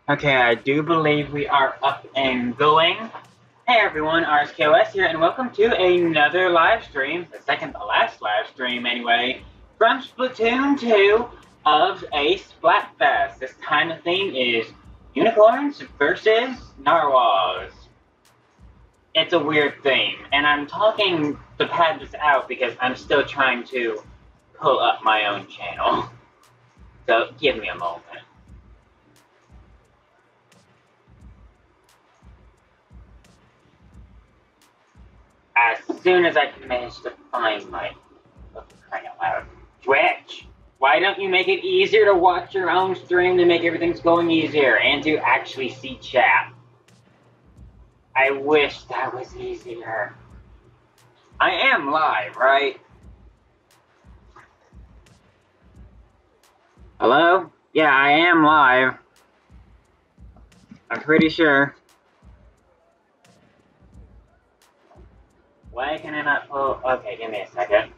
Okay, I do believe we are up and going. Hey everyone, RSKOS here, and welcome to another live stream, the second to last live stream anyway, from Splatoon 2 of a Splatfest. This time the theme is Unicorns versus Narwhals. It's a weird theme, and I'm talking to pad this out because I'm still trying to pull up my own channel. So give me a moment. As soon as I manage to find my crying out loud. Twitch! Why don't you make it easier to watch your own stream to make everything's going easier and to actually see chat? I wish that was easier. I am live, right? Hello? Yeah, I am live. I'm pretty sure. Why can I not pull? Okay, give me a second.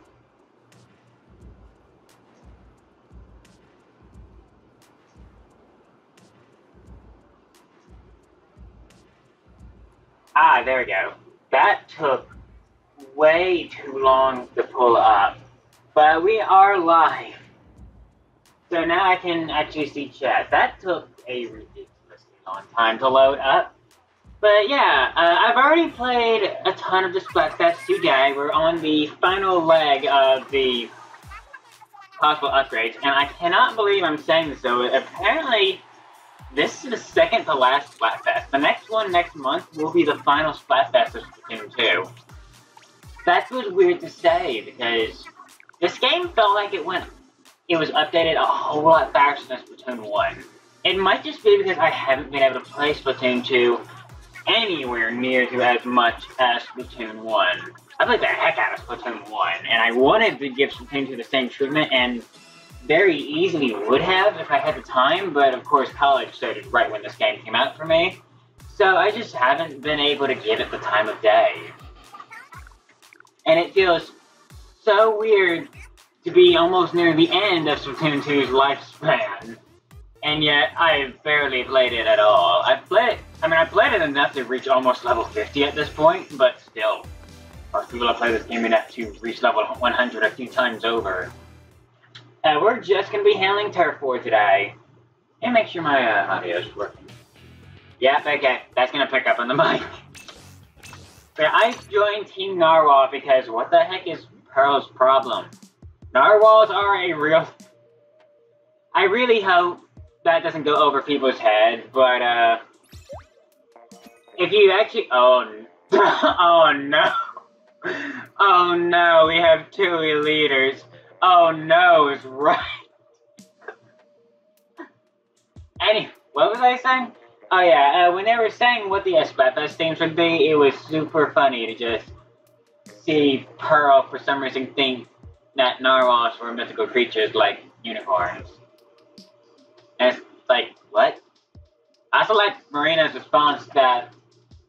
Ah, there we go. That took way too long to pull up. But we are live. So now I can actually see chat. That took a ridiculously long time to load up. But yeah, I've already played a ton of the Splatfest today. We're on the final leg of the possible upgrades, and I cannot believe I'm saying this, though. Apparently, this is the second to last Splatfest. The next one next month will be the final Splatfest of Splatoon 2. That was weird to say, because this game felt like it was updated a whole lot faster than Splatoon 1. It might just be because I haven't been able to play Splatoon 2 anywhere near to as much as Splatoon 1. I played the heck out of Splatoon 1, and I wanted to give Splatoon 2 the same treatment, and very easily would have if I had the time, but of course college started right when this game came out for me, so I just haven't been able to give it the time of day. And it feels so weird to be almost near the end of Splatoon 2's lifespan. And yet, I've barely played it at all. I played it enough to reach almost level 50 at this point, but still. Most people have played this game enough to reach level 100 a few times over. We're just going to be handling Turf War today. And make sure my audio is working. Yep, okay, that's going to pick up on the mic. But I joined Team Narwhal because what the heck is Pearl's problem? Narwhals are a real... I really hope that doesn't go over people's heads, but, if you actually... Oh, oh no. Oh no, we have two leaders. Oh no, is right. Anyway, what was I saying? Oh yeah, when they were saying what the Splatfest themes would be, it was super funny to just see Pearl for some reason think that narwhals were mythical creatures like unicorns. And it's like, what? I also like Marina's response that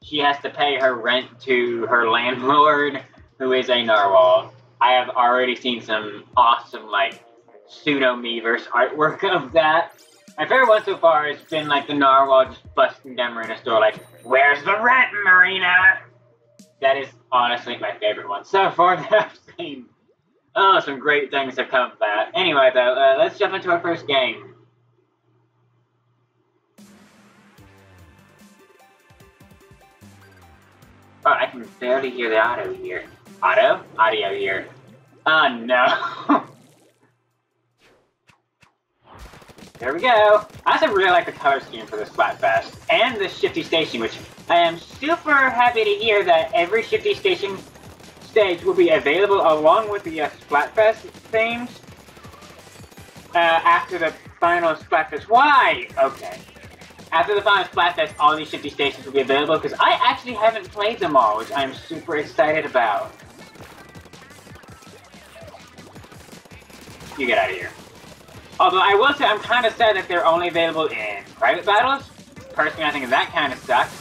she has to pay her rent to her landlord, who is a narwhal. I have already seen some awesome, like, pseudo-Miiverse artwork of that. My favorite one so far has been, like, the narwhal just busting down Marina's door, like, "Where's the rent, Marina?" That is honestly my favorite one so far that I've seen. Oh, some great things have come of that. Anyway, though, let's jump into our first game. Oh, I can barely hear the audio here. Audio here. Oh no. There we go. I also really like the color scheme for the Splatfest and the Shifty Station, which I am super happy to hear that every Shifty Station stage will be available along with the Splatfest themes after the final Splatfest. Why? Okay. After the final Splatfest, all these Shifty Stations will be available, because I actually haven't played them all, which I'm super excited about. You get out of here. Although I will say I'm kind of sad that they're only available in private battles. Personally, I think that kind of sucks.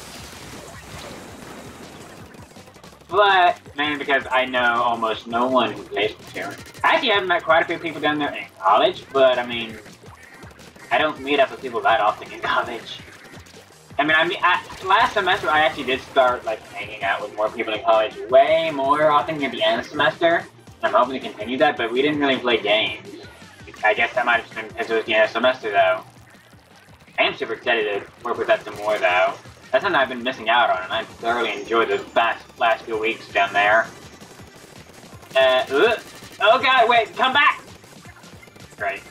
But, mainly because I know almost no one who plays Splatoon. Actually, I've met quite a few people down there in college, but I mean, I don't meet up with people that often in college. last semester I actually did start like hanging out with more people in college way more often near the end of the semester. I'm hoping to continue that, but we didn't really play games. I guess that might have been because it was the end of the semester, though. I am super excited to work with that some more, though. That's something I've been missing out on, and I thoroughly enjoyed the last few weeks down there. Oh god, wait, come back! Great.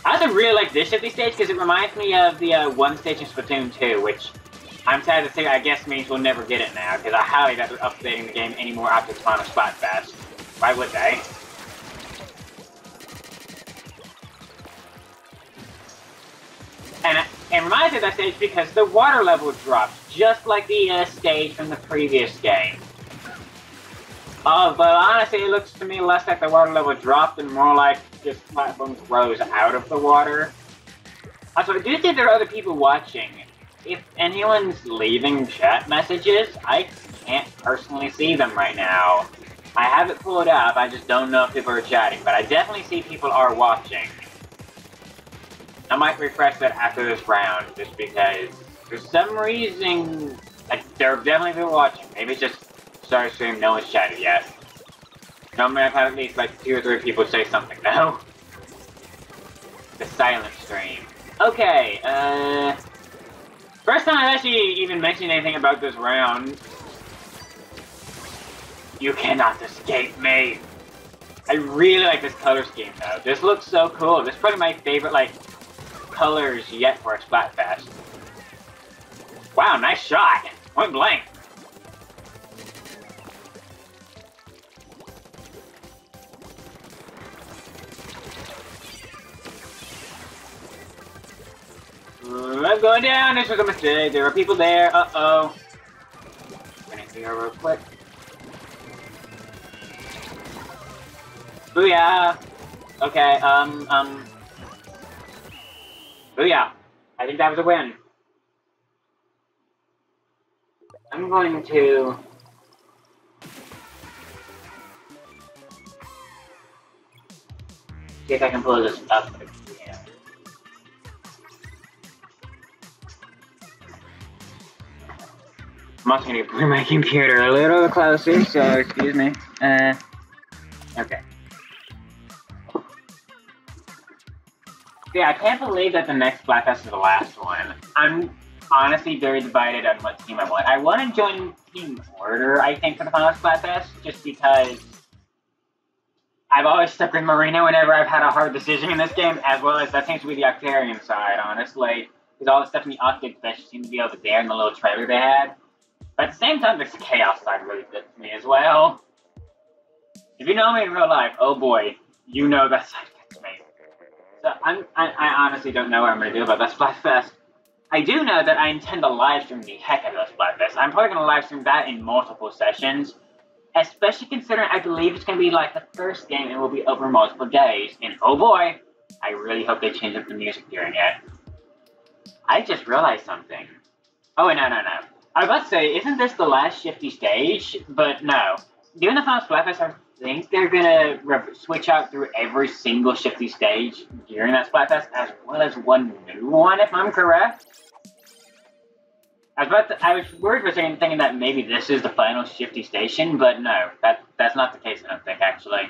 I also really like this shifty stage because it reminds me of the one stage in Splatoon 2, which I'm sad to say I guess means we'll never get it now, because I highly doubt they're updating the game anymore after the final Splatfest. Why would they? And it reminds me of that stage because the water level drops, just like the stage from the previous game. But honestly, it looks to me less like the water level dropped and more like just platforms rose out of the water. Also, I do think there are other people watching. If anyone's leaving chat messages, I can't personally see them right now. I have it pulled up, I just don't know if people are chatting, but I definitely see people are watching. I might refresh that after this round, just because for some reason, there are definitely people watching. Maybe it's just start stream, no one's chatted yet. Normally I've had at least like 2 or 3 people say something though. The silent stream. Okay, first time I've actually even mentioned anything about this round. You cannot escape me! I really like this color scheme though. This looks so cool. This is probably my favorite like colors yet for a Splatfest. Wow, nice shot! Point blank. I'm going down, this was a mistake, there are people there, uh-oh. Gonna here real quick. Booyah! Okay, booyah! I think that was a win. I'm going to... see if I can pull this up again. I'm also going to bring my computer a little closer, so excuse me. Okay. Yeah, I can't believe that the next Splatfest is the last one. I'm honestly very divided on what team I want. I want to join Team Order, I think, for the final Splatfest, just because I've always stuck with Marina whenever I've had a hard decision in this game, as well as that seems to be the Octarian side, honestly. Because all the stuff in the Octarian special seemed to be over there in the little trailer they had. But at the same time, this Chaos side really fits me as well. If you know me in real life, oh boy, you know that side fits me. So I honestly don't know what I'm going to do about that Splatfest. I do know that I intend to live stream the heck out of that Splatfest. I'm probably going to live stream that in multiple sessions. Especially considering I believe it's going to be like the first game and will be over multiple days. And oh boy, I really hope they change up the music during it. I just realized something. Oh wait, no. I was about to say, isn't this the last shifty stage? But no. During the final Splatfest, I think they're gonna switch out through every single shifty stage during that Splatfest, as well as one new one, if I'm correct. I was worried for a second, thinking that maybe this is the final shifty station, but no, that's not the case, I don't think, actually.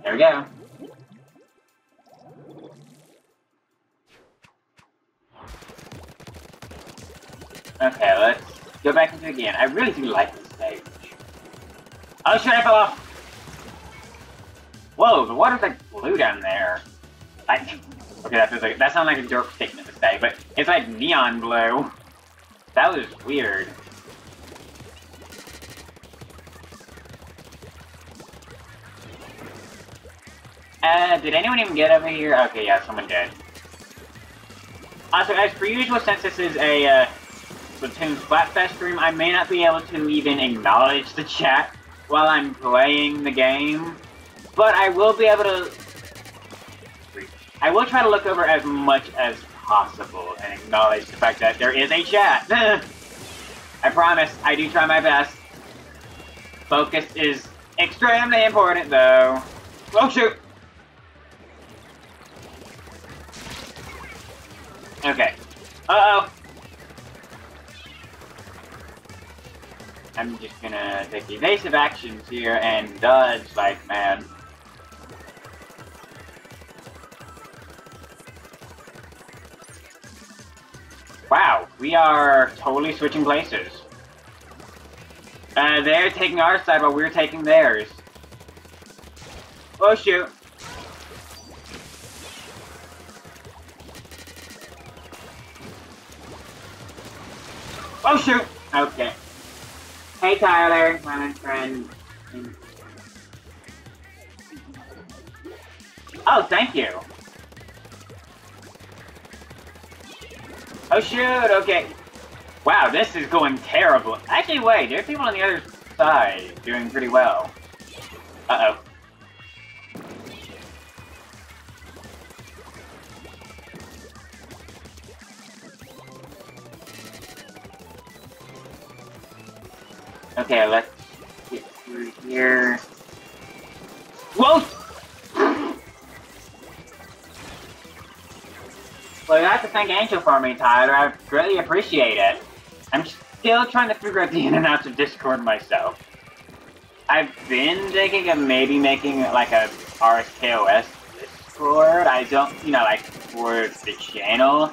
There we go. Okay, let's go back into it again. I really do like this stage. Oh shit, I fell off! Whoa, the water's like blue down there. Okay, that sounds like a dork statement to say, but it's like neon blue. That was weird. Did anyone even get over here? Okay, yeah, someone did. Also, as per usual, since this is a Splatoon Splatfest stream, I may not be able to even acknowledge the chat while I'm playing the game, but I will be able to... I will try to look over as much as possible and acknowledge the fact that there is a chat. I promise, I do try my best. Focus is extremely important, though. Oh, shoot! Okay. Uh-oh! I'm just gonna take evasive actions here and dodge like mad. Wow, we are totally switching places. They're taking our side while we're taking theirs. Oh shoot. Oh shoot! Okay. Hey Tyler, my friend. Oh, thank you. Oh shoot, okay. Wow, this is going terrible. Actually, wait, there are people on the other side doing pretty well. Uh-oh. Okay, let's get through here. Whoa! Well, you have to thank Angel for me, Tyler. I greatly appreciate it. I'm still trying to figure out the in and outs of Discord myself. I've been thinking of maybe making like a RSKOS Discord. I don't, you know, like for the channel.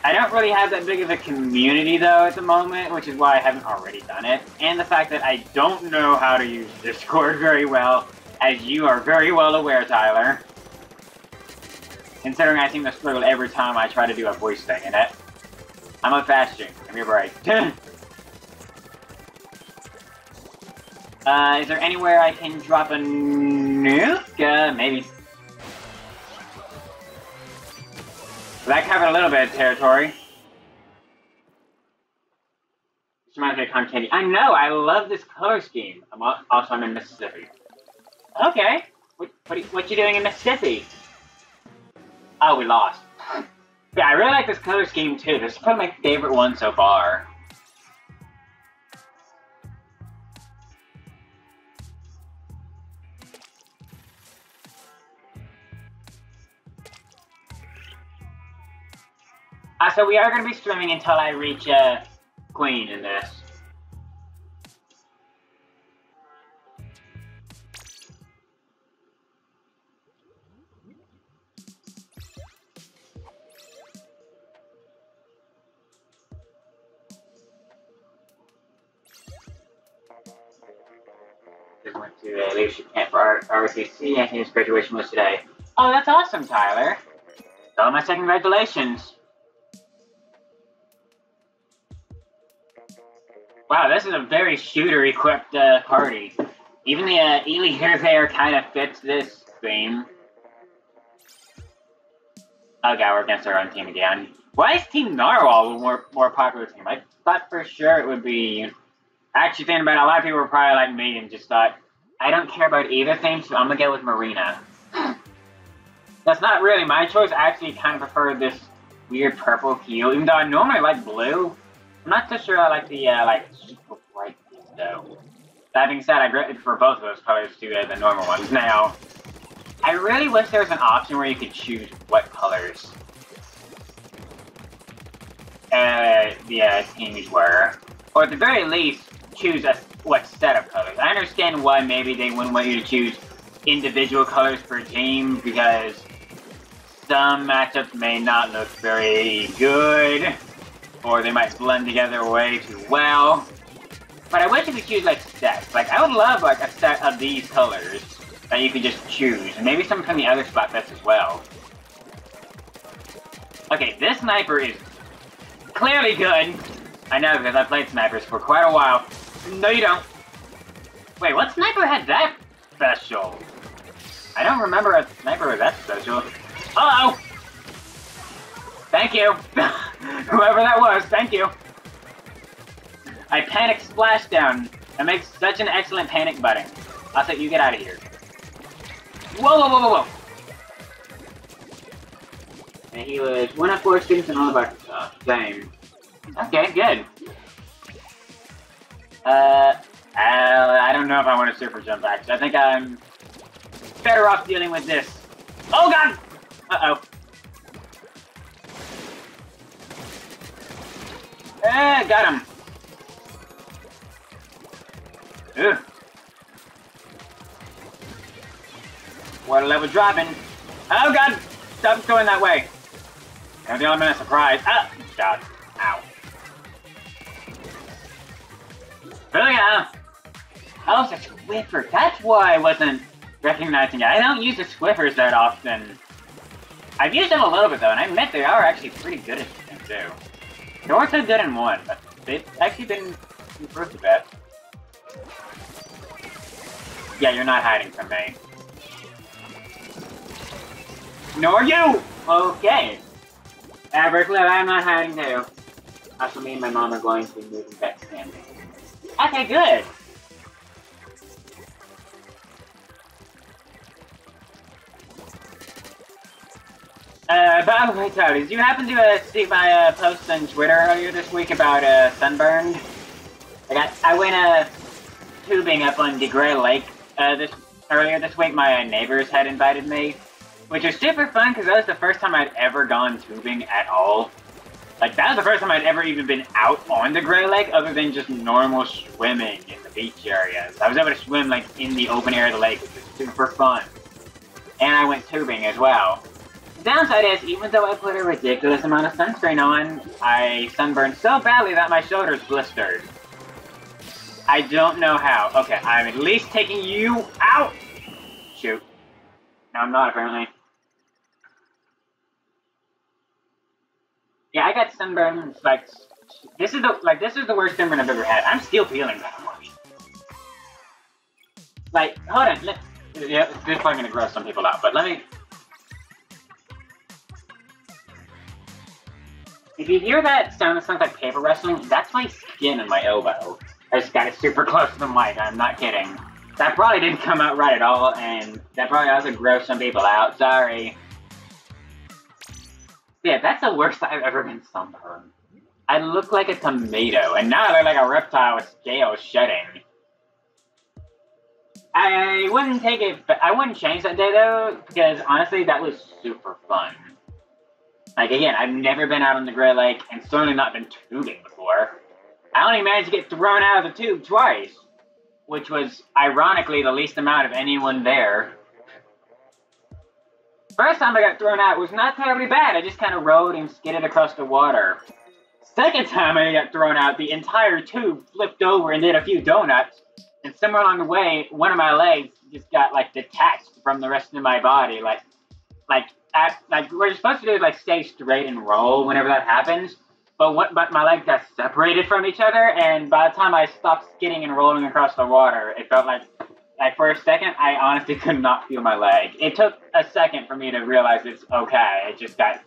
I don't really have that big of a community though at the moment, which is why I haven't already done it. And the fact that I don't know how to use Discord very well, as you are very well aware, Tyler. Considering I seem to struggle every time I try to do a voice thing in it. I'm a fasting. Give me a break. Is there anywhere I can drop a nuke? Maybe. Well, that covered a little bit of territory. This reminds me of Cotton Candy. I know, I love this color scheme. I'm in Mississippi. Okay. What you doing in Mississippi? Oh, we lost. Yeah, I really like this color scheme too. This is probably my favorite one so far. So we are going to be streaming until I reach Queen in this. Just went to a leadership camp for RSKOS and his graduation was today. Oh, that's awesome, Tyler. Oh, my second congratulations. Wow, this is a very shooter-equipped party. Even the Ely hair there kind of fits this theme. Oh god, we're against our own team again. Why is Team Narwhal a more popular team? I thought for sure it would be... Actually thinking about it, a lot of people were probably like me and just thought, I don't care about either thing, so I'm gonna go with Marina. That's not really my choice. I actually kind of prefer this weird purple hue, even though I normally like blue. I'm not so sure I like the, like, super bright things, though. That being said, I greatly prefer both of those colors to the normal ones. Now, I really wish there was an option where you could choose what colors the teams were. Or at the very least, choose what set of colors. I understand why maybe they wouldn't want you to choose individual colors per team, because some matchups may not look very good. Or they might blend together way too well. But I wish you could choose, like, sets. Like, I would love, like, a set of these colors that you could just choose. And maybe some from the other Splatfest as well. Okay, this sniper is clearly good. I know, because I've played snipers for quite a while. No, you don't. Wait, what sniper had that special? I don't remember a sniper with that special. Uh-oh! Thank you! Whoever that was, thank you! I panic splashdown. That makes such an excellent panic button. I'll say you get out of here. Whoa, whoa, whoa, whoa, whoa! And he was one of 4 students and all of our stuff. Same. Okay, good. I don't know if I want to super jump, actually. I think I'm better off dealing with this. Oh, God! Uh-oh. Got him. Ugh. Water level dropping. Oh, God! Stop going that way. That's the element of surprise. Ah! God. Ow. Oh, yeah. Oh, it's a Swiffer. That's why I wasn't recognizing it. I don't use the Swiffers that often. I've used them a little bit, though, and I admit they are actually pretty good at them, too. They weren't so good in 1, but they've actually been improved a bit. Yeah, you're not hiding from me. Nor you! Okay. Berkeley, I'm not hiding too. Also, me and my mom are going to be moving back to Canada. Okay, good. By the way, Tony, did you happen to see my post on Twitter earlier this week about sunburned? I went tubing up on DeGray Lake earlier this week. My neighbors had invited me, which was super fun because that was the first time I'd ever gone tubing at all. Like, that was the first time I'd ever even been out on the Gray Lake other than just normal swimming in the beach areas. I was able to swim, like, in the open area of the lake, which was super fun. And I went tubing as well. The downside is, even though I put a ridiculous amount of sunscreen on, I sunburned so badly that my shoulders blistered. I don't know how. Okay, I'm at least taking you out! Shoot. No, I'm not, apparently. Yeah, I got sunburn, like, this is the worst sunburn I've ever had. I'm still feeling that much. Like, hold on, yeah, this is probably gonna gross some people out, but let me... If you hear that sound that sounds like paper wrestling, that's my skin and my elbow. I just got it super close to the mic, I'm not kidding. That probably didn't come out right at all, and that probably also grossed some people out, sorry. Yeah, that's the worst I've ever been sunburned. I look like a tomato, and now I look like a reptile with scales shedding. I wouldn't take it, but I wouldn't change that day though, because honestly, that was super fun. Like, again, I've never been out on the Gray Lake, and certainly not been tubing before. I only managed to get thrown out of the tube twice, which was, ironically, the least amount of anyone there. First time I got thrown out was not terribly bad, I just kind of rode and skidded across the water. Second time I got thrown out, the entire tube flipped over and did a few donuts, and somewhere along the way, one of my legs just got, like, detached from the rest of my body, like what you're supposed to do is, like, stay straight and roll whenever that happens, but my legs got separated from each other, and by the time I stopped skidding and rolling across the water, it felt like for a second, I honestly could not feel my leg. It took a second for me to realize it's okay. It just got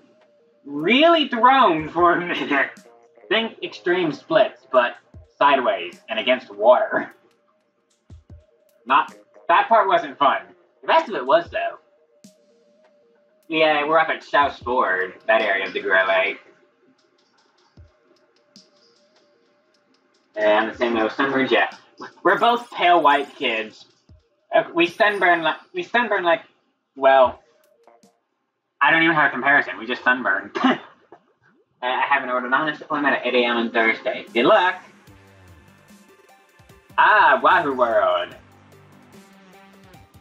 really thrown for a minute. Think extreme splits, but sideways and against water. That part wasn't fun. The rest of it was, though. Yeah, we're up at South Ford, that area of the Gray Lake. And the same way with sunburns, yeah. We're both pale white kids. We sunburn like, well, I don't even have a comparison. We just sunburn. I have an orthodontist appointment at 8 a.m. on Thursday. Good luck. Ah, Wahoo World.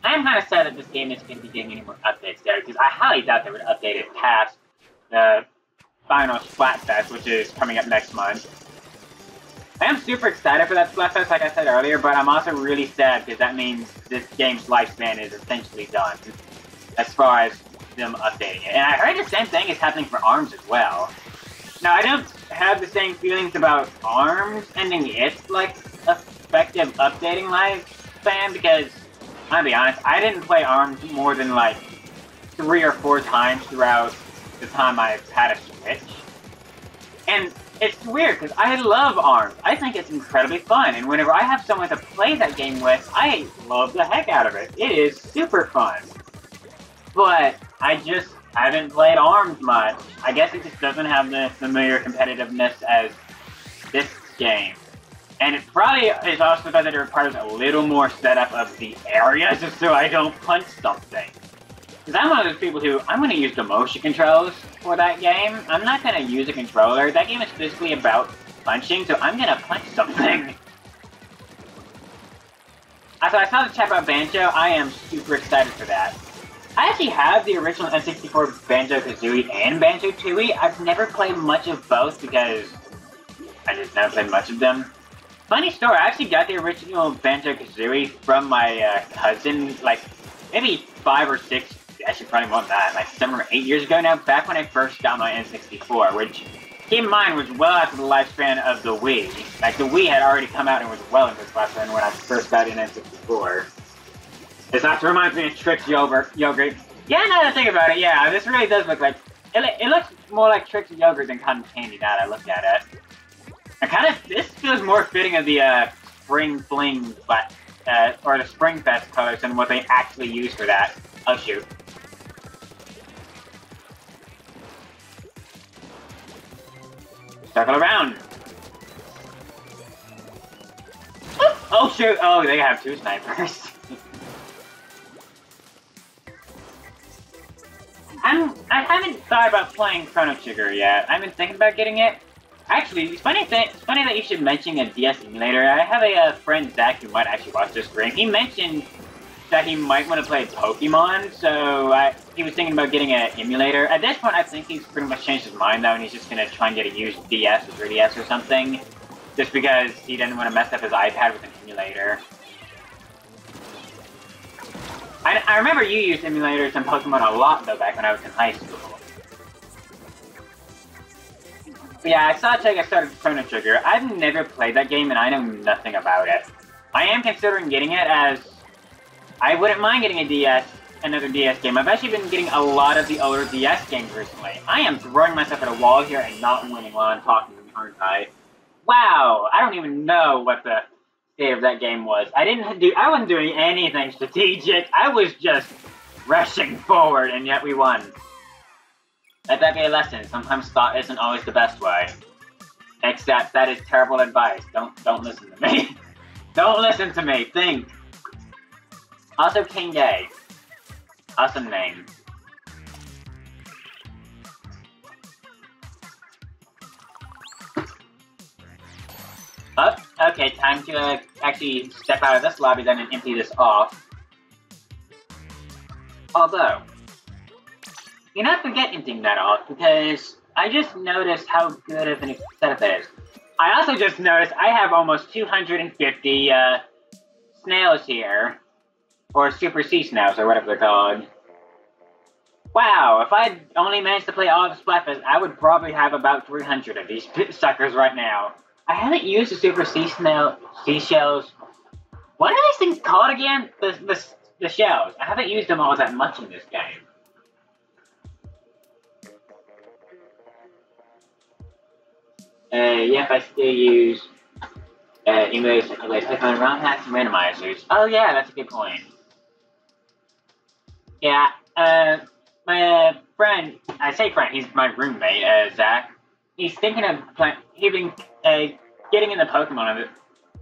I'm kind of sad that this game isn't going to be getting any more updates there, because I highly doubt they would update it past the final Splatfest, which is coming up next month. I am super excited for that Splatfest, like I said earlier, but I'm also really sad because that means this game's lifespan is essentially done, as far as them updating it. And I heard the same thing is happening for ARMS as well. Now, I don't have the same feelings about ARMS ending its, like, effective updating lifespan, because, I'll be honest, I didn't play ARMS more than, like, 3 or 4 times throughout the time I've had a Switch. And it's weird, because I love ARMS. I think it's incredibly fun, and whenever I have someone to play that game with, I love the heck out of it. It is super fun. But I just haven't played ARMS much. I guess it just doesn't have the familiar competitiveness as this game. And it probably is also because it requires a little more setup of the area just so I don't punch something. Because I'm one of those people who, I'm going to use the motion controls for that game. I'm not going to use a controller. That game is physically about punching, so I'm going to punch something. So I saw the chat about Banjo. I am super excited for that. I actually have the original N64 Banjo-Kazooie and Banjo-Tooie. I've never played much of both because I just never played much of them. Funny story, I actually got the original Banjo-Kazooie from my cousin, like, maybe 5 or 6, actually probably more than that, like 7 or 8 years ago now, back when I first got my N64, which, keep in mind, was well after the lifespan of the Wii. Like, the Wii had already come out and was well into its lifespan when I first got an N64. This also reminds me of Trix Yogurt. Yeah, now that I think about it, yeah, this really does look like... It looks more like Trix Yogurt than cotton candy now that I look at it. This feels more fitting of the Spring Fling, but, or the Spring Fest colors than what they actually use for that. Oh shoot. Circle around. Oh shoot, oh, they have 2 snipers. I haven't thought about playing Chrono Trigger yet. I've been thinking about getting it. Actually, it's funny that you should mention a DS emulator. I have a friend, Zach, who might actually watch this stream. He mentioned that he might want to play Pokemon, so he was thinking about getting an emulator. At this point, I think he's pretty much changed his mind, though, and he's just going to try and get a used DS or 3DS or something, just because he doesn't want to mess up his iPad with an emulator. I remember you used emulators in Pokemon a lot, though, back when I was in high school. But yeah, I saw Chegga started Chrono Trigger. I've never played that game, and I know nothing about it. I am considering getting it, as I wouldn't mind getting a DS, another DS game. I've actually been getting a lot of the older DS games recently. I am throwing myself at a wall here and not winning while I'm talking, aren't I? Wow, I don't even know what the state of that game was. I wasn't doing anything strategic. I was just rushing forward, and yet we won. Let that be a lesson. Sometimes thought isn't always the best way. Except that is terrible advice. Don't listen to me. Don't listen to me. Think. Also, King Day. Awesome name. Oh, okay, time to actually step out of this lobby then and empty this off. Although, you're not forget emptying that off, because I just noticed how good of an setup it is. I also just noticed I have almost 250 snails here. Or Super Sea Snails, or whatever they're called. Wow, if I'd only managed to play all of Splatfest, I would probably have about 300 of these suckers right now. I haven't used the Super Seashells. What are these things called again? The shells. I haven't used them all that much in this game. Yep, I still use emulators to play Pokemon ROM hacks and randomizers. Oh yeah, that's a good point. Yeah, my friend, I say friend, he's my roommate, Zach. He's thinking of getting in the Pokemon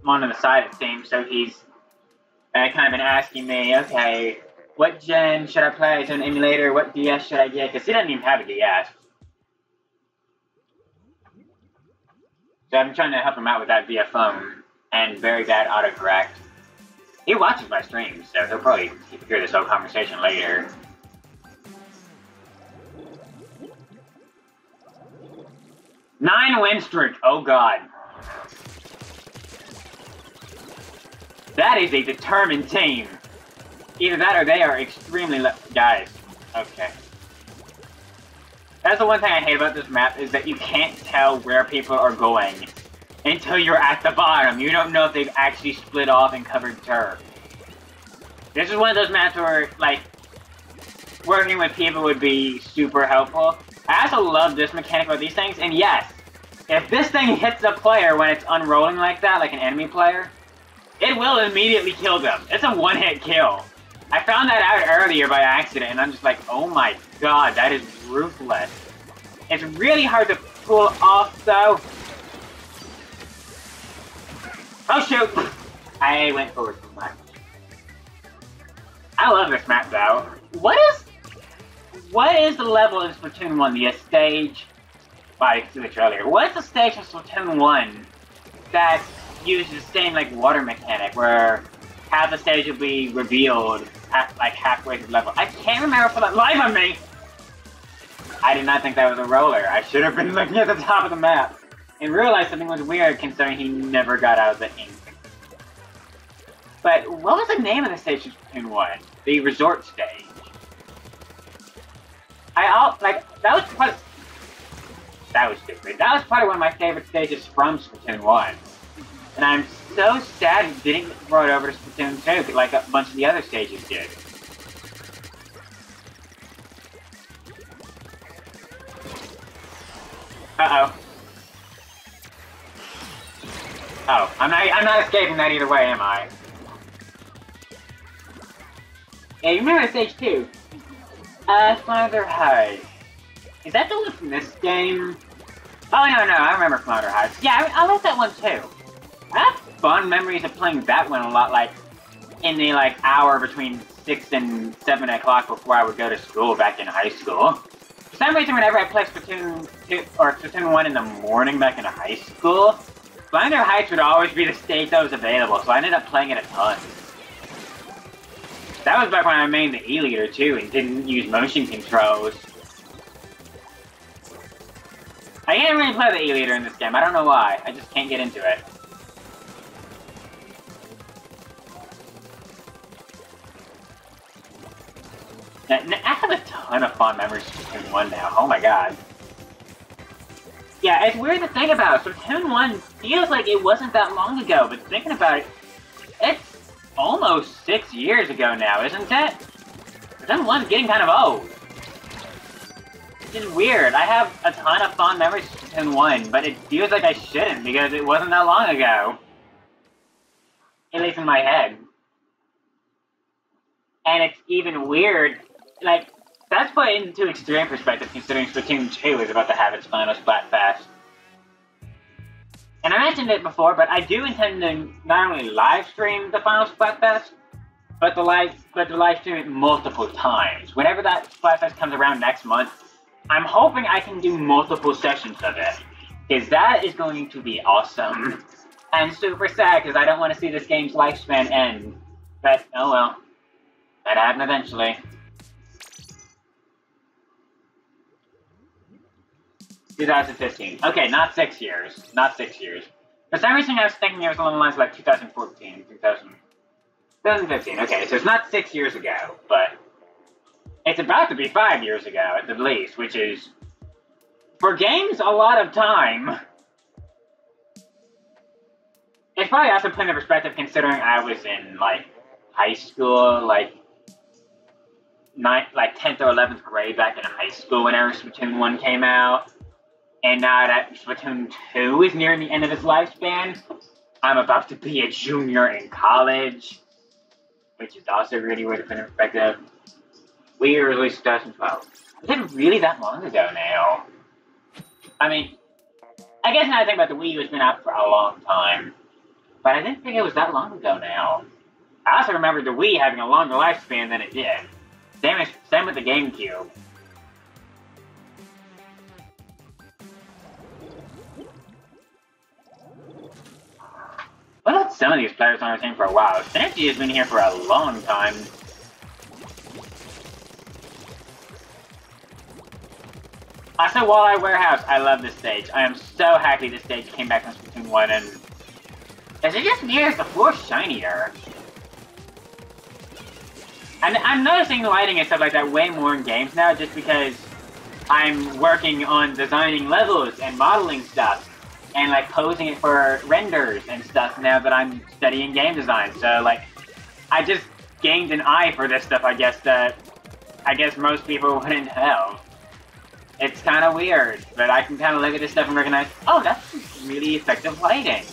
on the side, it seems, so he's kind of been asking me, okay, what gen should I play as an emulator, what DS should I get, because he doesn't even have a DS. So I'm trying to help him out with that via phone, and very bad autocorrect. He watches my streams, so he'll probably hear this whole conversation later. Nine win streak, oh god. That is a determined team. Either that or they are extremely guys. Okay. That's the one thing I hate about this map, is that you can't tell where people are going until you're at the bottom. You don't know if they've actually split off and covered turf. This is one of those maps where, like, working with people would be super helpful. I also love this mechanic about these things, and yes, if this thing hits a player when it's unrolling like that, like an enemy player, it will immediately kill them. It's a one-hit kill. I found that out earlier by accident, and I'm just like, oh my god, that is ruthless. It's really hard to pull off, though. Oh shoot! I went forward too much. I love this map though. What is the level in Splatoon 1, the stage? Well, I see this earlier. What is the stage in Splatoon 1 that uses the same like water mechanic where half the stage will be revealed like halfway through the level? I can't remember for the life of me! I did not think that was a roller. I should have been looking at the top of the map and realized something was weird considering he never got out of the ink. But what was the name of the stage in Splatoon 1? The resort stage. That was stupid. That was probably one of my favorite stages from Splatoon 1. And I'm so sad it didn't get brought over to Splatoon 2 like a bunch of the other stages did. Uh-oh. Oh, I'm not escaping that either way, am I? Yeah, you remember stage 2? Flounder High. Is that the one from this game? Oh, no, I remember Flounder High. Yeah, I like that one too. I have fond memories of playing that one a lot, like, in the, like, hour between 6 and 7 o'clock before I would go to school back in high school. For some reason, whenever I played Splatoon 2, or Splatoon 1 in the morning back in high school, Flounder Heights would always be the stage that was available, so I ended up playing it a ton. That was back when I made the E-Leader too and didn't use motion controls. I can't really play the E-Leader in this game, I don't know why. I just can't get into it. I have a ton of fond memories of Splatoon 1 now, oh my god. Yeah, it's weird to think about. Splatoon 1 feels like it wasn't that long ago, but thinking about it, it's almost 6 years ago now, isn't it? Splatoon 1's getting kind of old. Which is weird. I have a ton of fond memories of Splatoon 1, but it feels like I shouldn't because it wasn't that long ago. At least in my head. And it's even weird, like, that's put into extreme perspective considering Splatoon 2 is about to have its final Splatfest. And I mentioned it before, but I do intend to not only live stream the final Splatfest, but to live stream it multiple times. Whenever that Splatfest comes around next month, I'm hoping I can do multiple sessions of it. Because that is going to be awesome. And super sad because I don't want to see this game's lifespan end. But, oh well. That happened eventually. 2015. Okay, not 6 years. Not 6 years. For some reason I was thinking it was along the lines of like 2014, 2015. Okay, so it's not 6 years ago, but it's about to be 5 years ago at the least, which is, for games, a lot of time. It's probably also put into perspective considering I was in, like, high school, like 10th or 11th grade back in high school whenever Splatoon 1 came out. And now that Splatoon 2 is nearing the end of its lifespan, I'm about to be a junior in college. Which is also really weird to put in perspective. Wii released 2012. Is it really that long ago now? I mean, I guess now I think about the Wii it's been out for a long time. But I didn't think it was that long ago now. I also remember the Wii having a longer lifespan than it did. Same with the GameCube. What about some of these players on our team for a while? Sanji has been here for a long time. Also, Walleye Warehouse, I love this stage. I am so happy this stage came back from Splatoon 1 and... Is it just me or is the floor shinier? And I'm noticing lighting and stuff like that way more in games now just because I'm working on designing levels and modeling stuff and like posing it for renders and stuff now that I'm studying game design. So like, I just gained an eye for this stuff, I guess, that I guess most people wouldn't have. It's kind of weird, but I can kind of look at this stuff and recognize, oh, that's really effective lighting.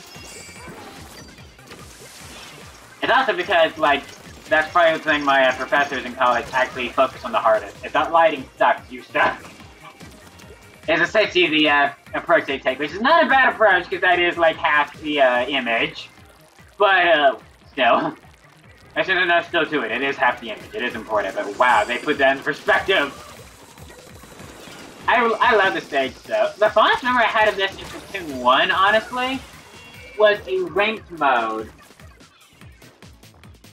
It's also because, like, that's probably the thing my professors in college actually focus on the hardest. If that lighting sucks, you suck. It's essentially the approach they take, which is not a bad approach, because that is, like, half the image. But, still. I should not still to it. It is half the image. It is important, but wow, they put that in perspective. I love the stage, though. The fondest memory I had of this in Splatoon 1, honestly, was a ranked mode.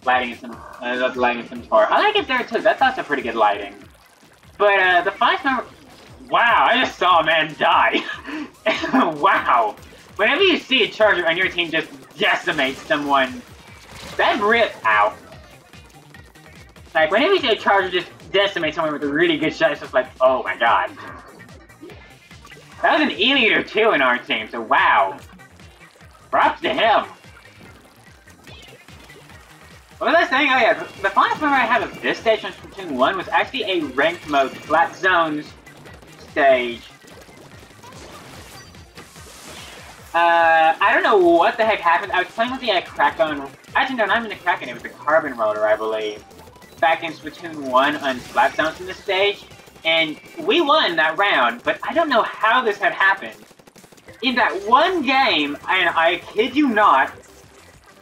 Lighting some tour. I like it there, too. That's also pretty good lighting. But, the fondest memory... Wow, I just saw a man die. Wow. Whenever you see a charger on your team just decimate someone, that rip out. Like, whenever you see a charger just decimate someone with a really good shot, it's just like, oh my god. That was an E-leader too in our team, so wow. Props to him. What was I saying? Oh yeah, the fondest memory I have of this stage on Splatoon 1 was actually a ranked mode flat zones stage. I don't know what the heck happened. I was playing with the Kraken. Actually, no, not even the Kraken. It was the Carbon Roller, I believe. Back in Splatoon 1 on flat zones in this stage. And we won that round, but I don't know how this had happened. In that one game, and I kid you not,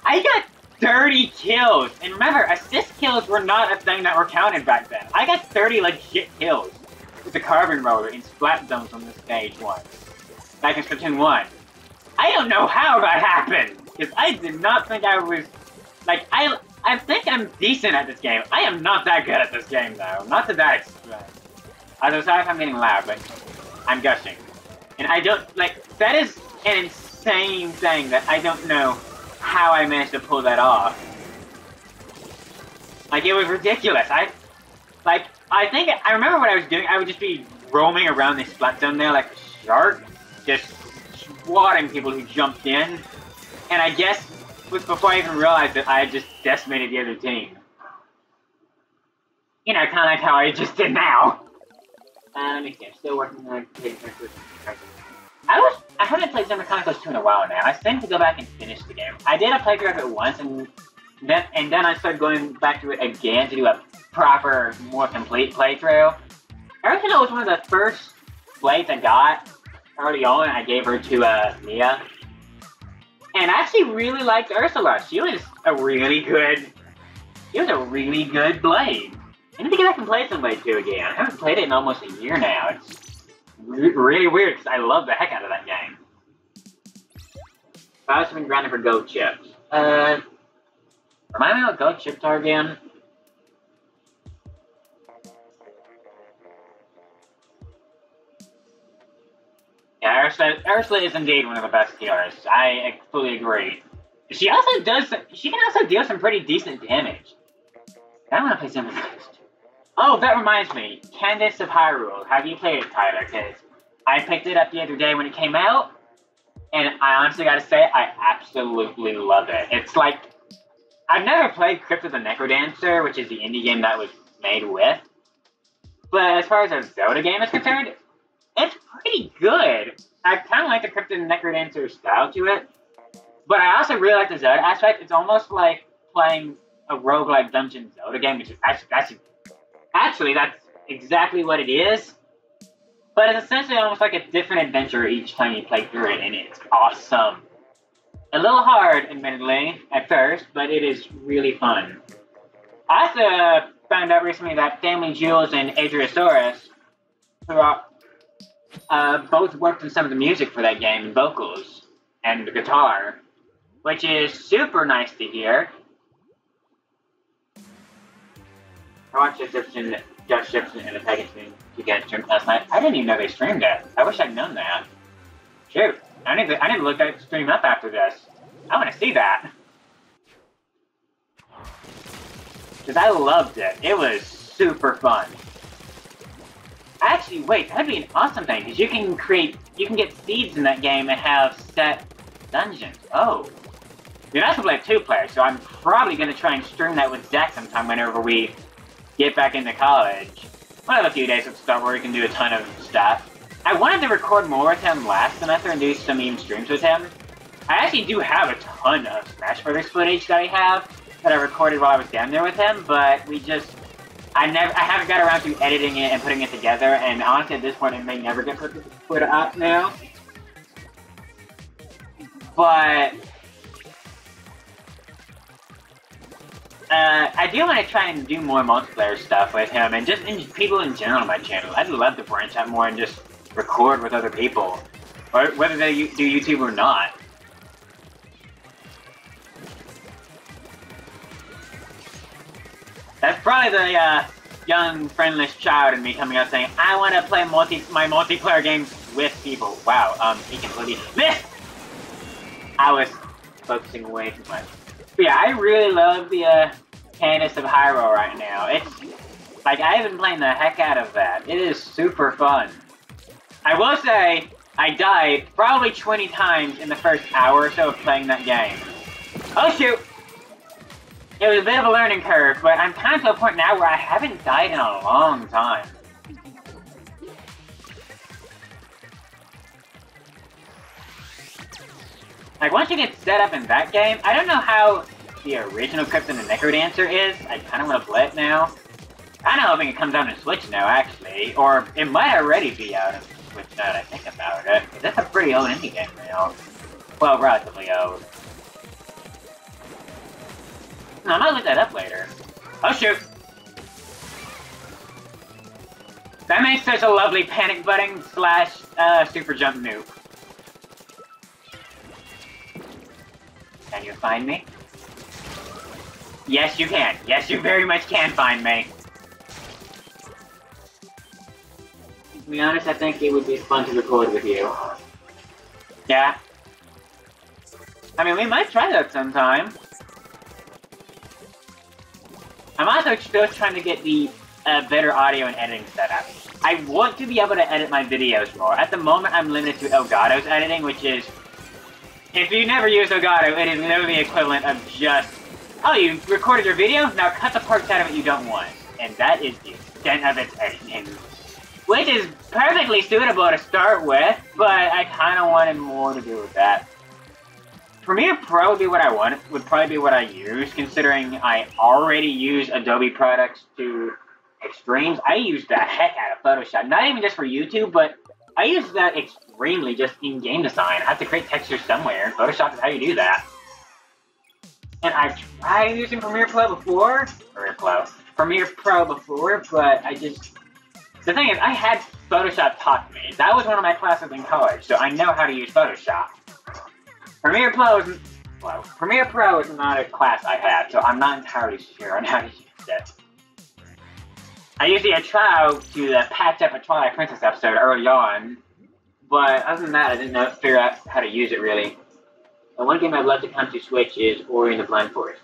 I got 30 kills. And remember, assist kills were not a thing that were counted back then. I got 30 legit kills with the Carbon Roller in Splat Zones on this stage once. Back in Splatoon 1. I don't know how that happened, because I did not think I was, like, I think I'm decent at this game. I am not that good at this game, though. Not to that extent. I'm sorry if I'm getting loud, but I'm gushing. And I don't, like, that is an insane thing that I don't know how I managed to pull that off. Like, it was ridiculous. I think, I remember what I was doing. I would just be roaming around this splat zone there like a shark, just swatting people who jumped in. And I guess it was before I even realized that I had just decimated the other team. You know, kind of like how I just did now. Let me see, I'm still working on I haven't played Xenoblade Chronicles 2 in a while now. I think to go back and finish the game. I did a playthrough of it once, and then I started going back to it again to do a proper, more complete playthrough. I reckon it was one of the first blades I got early on. I gave her to Mia. And I actually really liked Ursula. She was a really good blade. I need to get back and play Xenoblade 2 again. I haven't played it in almost a year now. It's really weird because I love the heck out of that game. I also been grinding for gold chips. Remind me what gold chips are again? Yeah, Ursula is indeed one of the best healers. I fully agree. She can also deal some pretty decent damage. I want to play some first. Oh, that reminds me. Candace of Hyrule. Have you played it, Tyler? Because I picked it up the other day when it came out, and I honestly gotta say, I absolutely love it. It's like, I've never played Crypt of the Necrodancer, which is the indie game that was made with, but as far as a Zelda game is concerned, it's pretty good. I kind of like the Crypt of the Necrodancer style to it, but I also really like the Zelda aspect. It's almost like playing a roguelike dungeon Zelda game, which is actually that's exactly what it is. But it's essentially almost like a different adventure each time you play through it, and it's awesome. A little hard, admittedly, at first, but it is really fun. I also found out recently that Family Jewels and Adriosaurus, who are both worked on some of the music for that game, vocals and the guitar, which is super nice to hear. I watched Josh Gibson and the Pegasus to get streamed last night. I didn't even know they streamed it. I wish I'd known that. Shoot, I need to look that stream up after this. I want to see that. Because I loved it. It was super fun. Actually, wait, that'd be an awesome thing, because you can get seeds in that game and have set dungeons. Oh. You're not going to play 2-player, so I'm probably going to try and stream that with Zach sometime whenever we get back into college. We'll have a few days at the start where we can do a ton of stuff. I wanted to record more with him last semester and do some even streams with him. I actually do have a ton of Smash Brothers footage that I have that I recorded while I was down there with him, but I haven't got around to editing it and putting it together, and honestly at this point it may never get put up now. But I do want to try and do more multiplayer stuff with him, and just people in general on my channel. I'd love to branch out more and just record with other people, or whether they do YouTube or not. That's probably the young, friendless child in me coming out saying, I want to play my multiplayer games with people. Wow, he completely missed! I was focusing way too much. But yeah, I really love the Candace of Hyrule right now. It's like I've been playing the heck out of that. It is super fun. I will say I died probably 20 times in the first hour or so of playing that game. Oh shoot! It was a bit of a learning curve, but I'm kind of to a point now where I haven't died in a long time. Like, once you get set up in that game, I don't know how the original Crypt and the Necrodancer is. I kind of want to play it now. I'm hoping it comes out on Switch now, actually. Or it might already be out on Switch now that I think about it. That's a pretty old indie game now. Well, relatively old. No, I might look that up later. Oh shoot! That makes such a lovely panic button slash super jump nuke. Can you find me? Yes, you can. Yes, you very much can find me. To be honest, I think it would be fun to record with you. Yeah. I mean, we might try that sometime. I'm also still trying to get the better audio and editing setup. I want to be able to edit my videos more. At the moment, I'm limited to Elgato's editing, which is... If you never use Elgato, it is literally the equivalent of just... Oh, you recorded your video? Now cut the parts out of it you don't want. And that is the extent of its editing. Which is perfectly suitable to start with, but I kind of wanted more to do with that. Premiere Pro would be what I want, would probably be what I use, considering I already use Adobe products to extremes. I use the heck out of Photoshop, not even just for YouTube, but I use that extremely just in game design. I have to create textures somewhere, and Photoshop is how you do that. And I've tried using Premiere Pro before, but I just... The thing is, I had Photoshop taught me. That was one of my classes in college, so I know how to use Photoshop. Premiere Pro is not a class I had, so I'm not entirely sure on how to use it. I usually tried to patch up a Twilight Princess episode early on, but other than that, I didn't figure out how to use it really. And one game I'd love to come to Switch is Ori and the Blind Forest.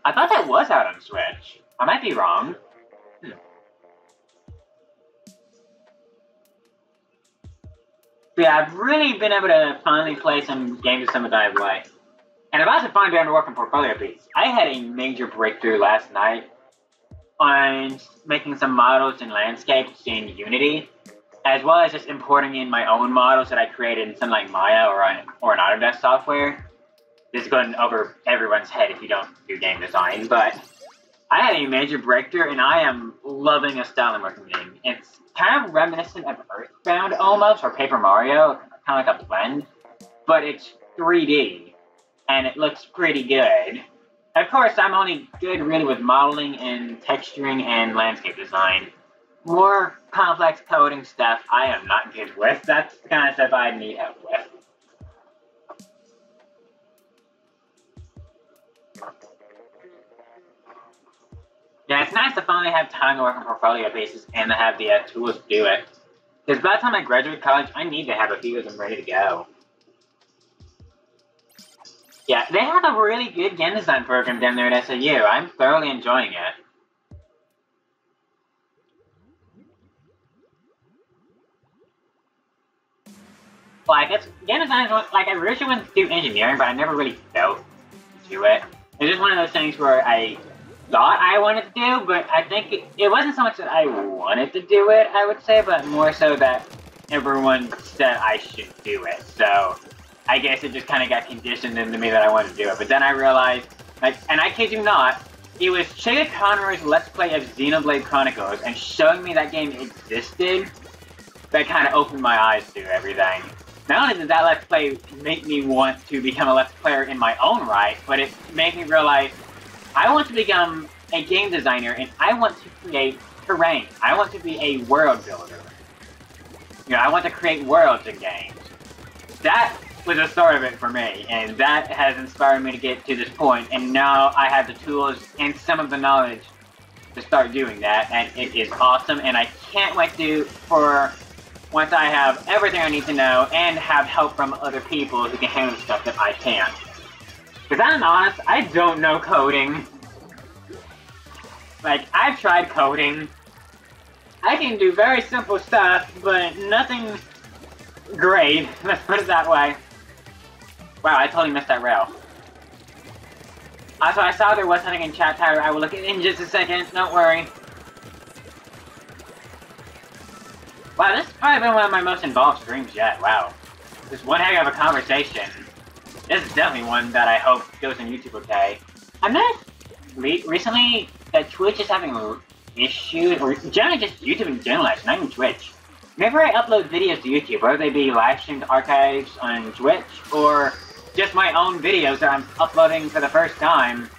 I thought that was out on Switch. I might be wrong. So yeah, I've really been able to finally play some games of some that I've liked. And I've also finally been able to work on portfolio pieces. I had a major breakthrough last night on making some models and landscapes in Unity, as well as just importing in my own models that I created in something like Maya or an Autodesk software. This is going over everyone's head if you don't do game design, but I had a major breakthrough, and I am loving a style I'm working in. It's kind of reminiscent of Earthbound almost, or Paper Mario, kind of like a blend, but it's 3D, and it looks pretty good. Of course, I'm only good really with modeling and texturing and landscape design. More complex coding stuff I am not good with. That's the kind of stuff I need help with. Yeah, it's nice to finally have time to work on portfolio pieces and to have the tools to do it. Because by the time I graduate college, I need to have a few of them ready to go. Yeah, they have a really good game design program down there at SAU. I'm thoroughly enjoying it. Like, game design is like, I really wanted to do engineering, but I never really felt to it. It's just one of those things where I thought I wanted to do, but I think it wasn't so much that I wanted to do it, I would say, but more so that everyone said I should do it. So I guess it just kind of got conditioned into me that I wanted to do it. But then I realized, like, and I kid you not, it was Chega Conroy's Let's Play of Xenoblade Chronicles and showing me that game existed that kind of opened my eyes to everything. Not only did that Let's Play make me want to become a Let's Player in my own right, but it made me realize I want to become a game designer, and I want to create terrain. I want to be a world builder. You know, I want to create worlds in games. That was the start of it for me, and that has inspired me to get to this point, and now I have the tools and some of the knowledge to start doing that, and it is awesome, and I can't wait for once I have everything I need to know and have help from other people who can handle stuff that I can't. Because I'm honest, I don't know coding. Like, I've tried coding. I can do very simple stuff, but nothing great. Let's put it that way. Wow, I totally missed that rail. Also, I saw there was something in chat, Tyler. I will look at it in just a second. Don't worry. Wow, this has probably been one of my most involved streams yet. Wow. This one heck of a conversation. This is definitely one that I hope goes on YouTube okay. I noticed recently that Twitch is having issues, or generally just YouTube in general, not even Twitch. Whenever I upload videos to YouTube, whether they be live streamed archives on Twitch, or just my own videos that I'm uploading for the first time,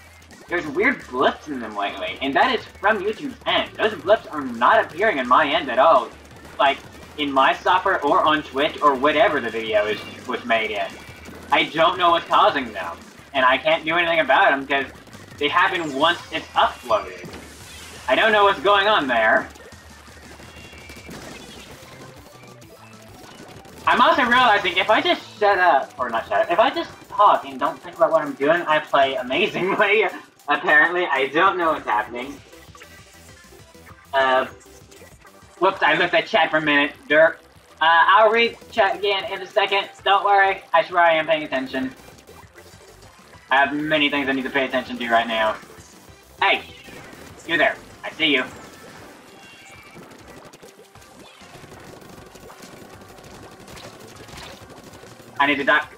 there's weird blips in them lately, and that is from YouTube's end. Those blips are not appearing on my end at all, like in my software or on Twitch or whatever the video was made in. I don't know what's causing them, and I can't do anything about them because they happen once it's uploaded. I don't know what's going on there. I'm also realizing if I just shut up, or not shut up, if I just talk and don't think about what I'm doing, I play amazingly. Apparently, I don't know what's happening. Whoops, I looked at chat for a minute. Derp. I'll read chat again in a second. Don't worry, I swear I am paying attention. I have many things I need to pay attention to right now. Hey, you there. I see you. I need to duck.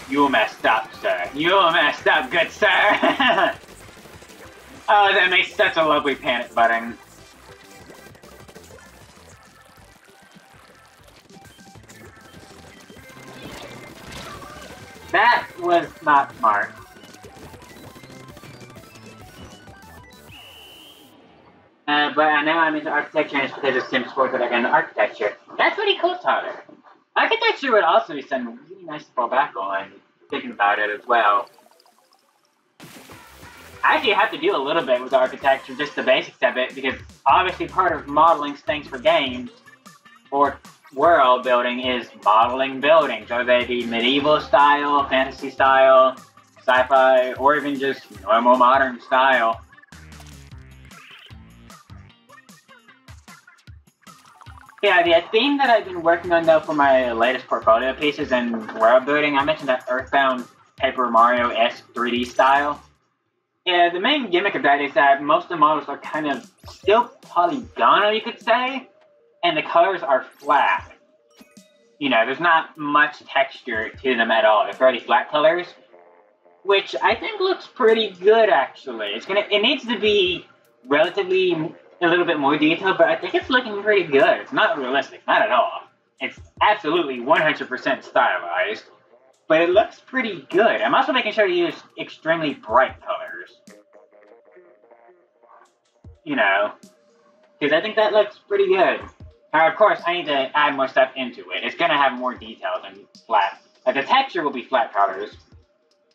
You messed up, sir. You messed up, good sir. Oh, that makes such a lovely panic button. That was not smart. But I know I'm into architecture, and it's because of Sim Sports that I got into architecture. That's pretty cool, Tyler. Architecture would also be something really nice to fall back on, thinking about it as well. I actually have to do a little bit with architecture, just the basics of it, because obviously part of modeling things for games, or world building, is modeling buildings, whether they be medieval style, fantasy style, sci-fi, or even just normal modern style. Yeah, the theme that I've been working on, though, for my latest portfolio pieces and world building, I mentioned that Earthbound Paper Mario-esque 3D style. Yeah, the main gimmick of that is that most of the models are kind of still polygonal, you could say, and the colors are flat. You know, there's not much texture to them at all. They're fairly flat colors, which I think looks pretty good, actually. It needs to be relatively a little bit more detailed, but I think it's looking pretty good. It's not realistic, not at all. It's absolutely 100% stylized, but it looks pretty good. I'm also making sure to use extremely bright colors. You know, because I think that looks pretty good. Now, of course, I need to add more stuff into it. It's going to have more detail than flat. Like, the texture will be flat colors,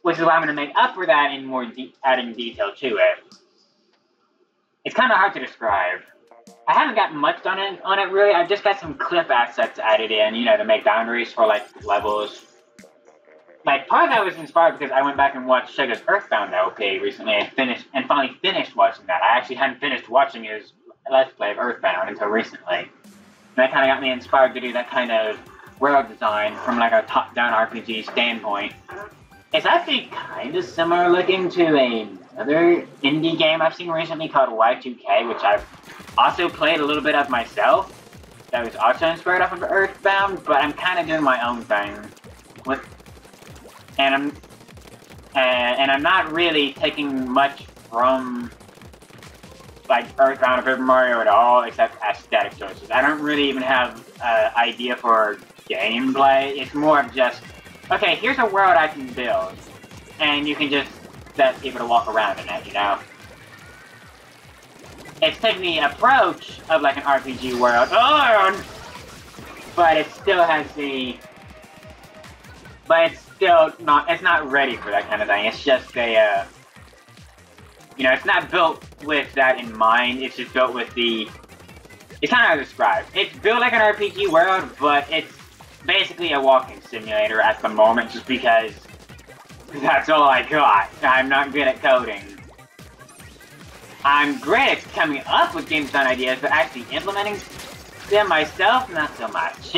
which is why I'm going to make up for that in more adding detail to it. It's kind of hard to describe. I haven't got much done on it, really. I've just got some clip assets added in, you know, to make boundaries for, like, levels. Like, part of that was inspired because I went back and watched Sega's Earthbound LP recently and finally finished watching that. I actually hadn't finished watching his Let's Play of Earthbound until recently. And that kind of got me inspired to do that kind of world design from, like, a top-down RPG standpoint. It's actually kind of similar looking to another indie game I've seen recently called Y2K, which I've also played a little bit of myself. That was also inspired off of Earthbound, but I'm kind of doing my own thing with, and I'm not really taking much from like Earthbound or Paper Mario at all, except aesthetic choices. I don't really even have an idea for gameplay. It's more of just okay, here's a world I can build, and you can just let people to walk around in it, you know? It's taking the approach of like an RPG world, but it still has the... But it's still not, it's not ready for that kind of thing. It's just a, you know, it's not built with that in mind. It's just built with the, it's kind of how to describe. It's built like an RPG world, but it's basically a walking simulator at the moment, just because that's all I got. I'm not good at coding. I'm great at coming up with game design ideas, but actually implementing them myself, not so much.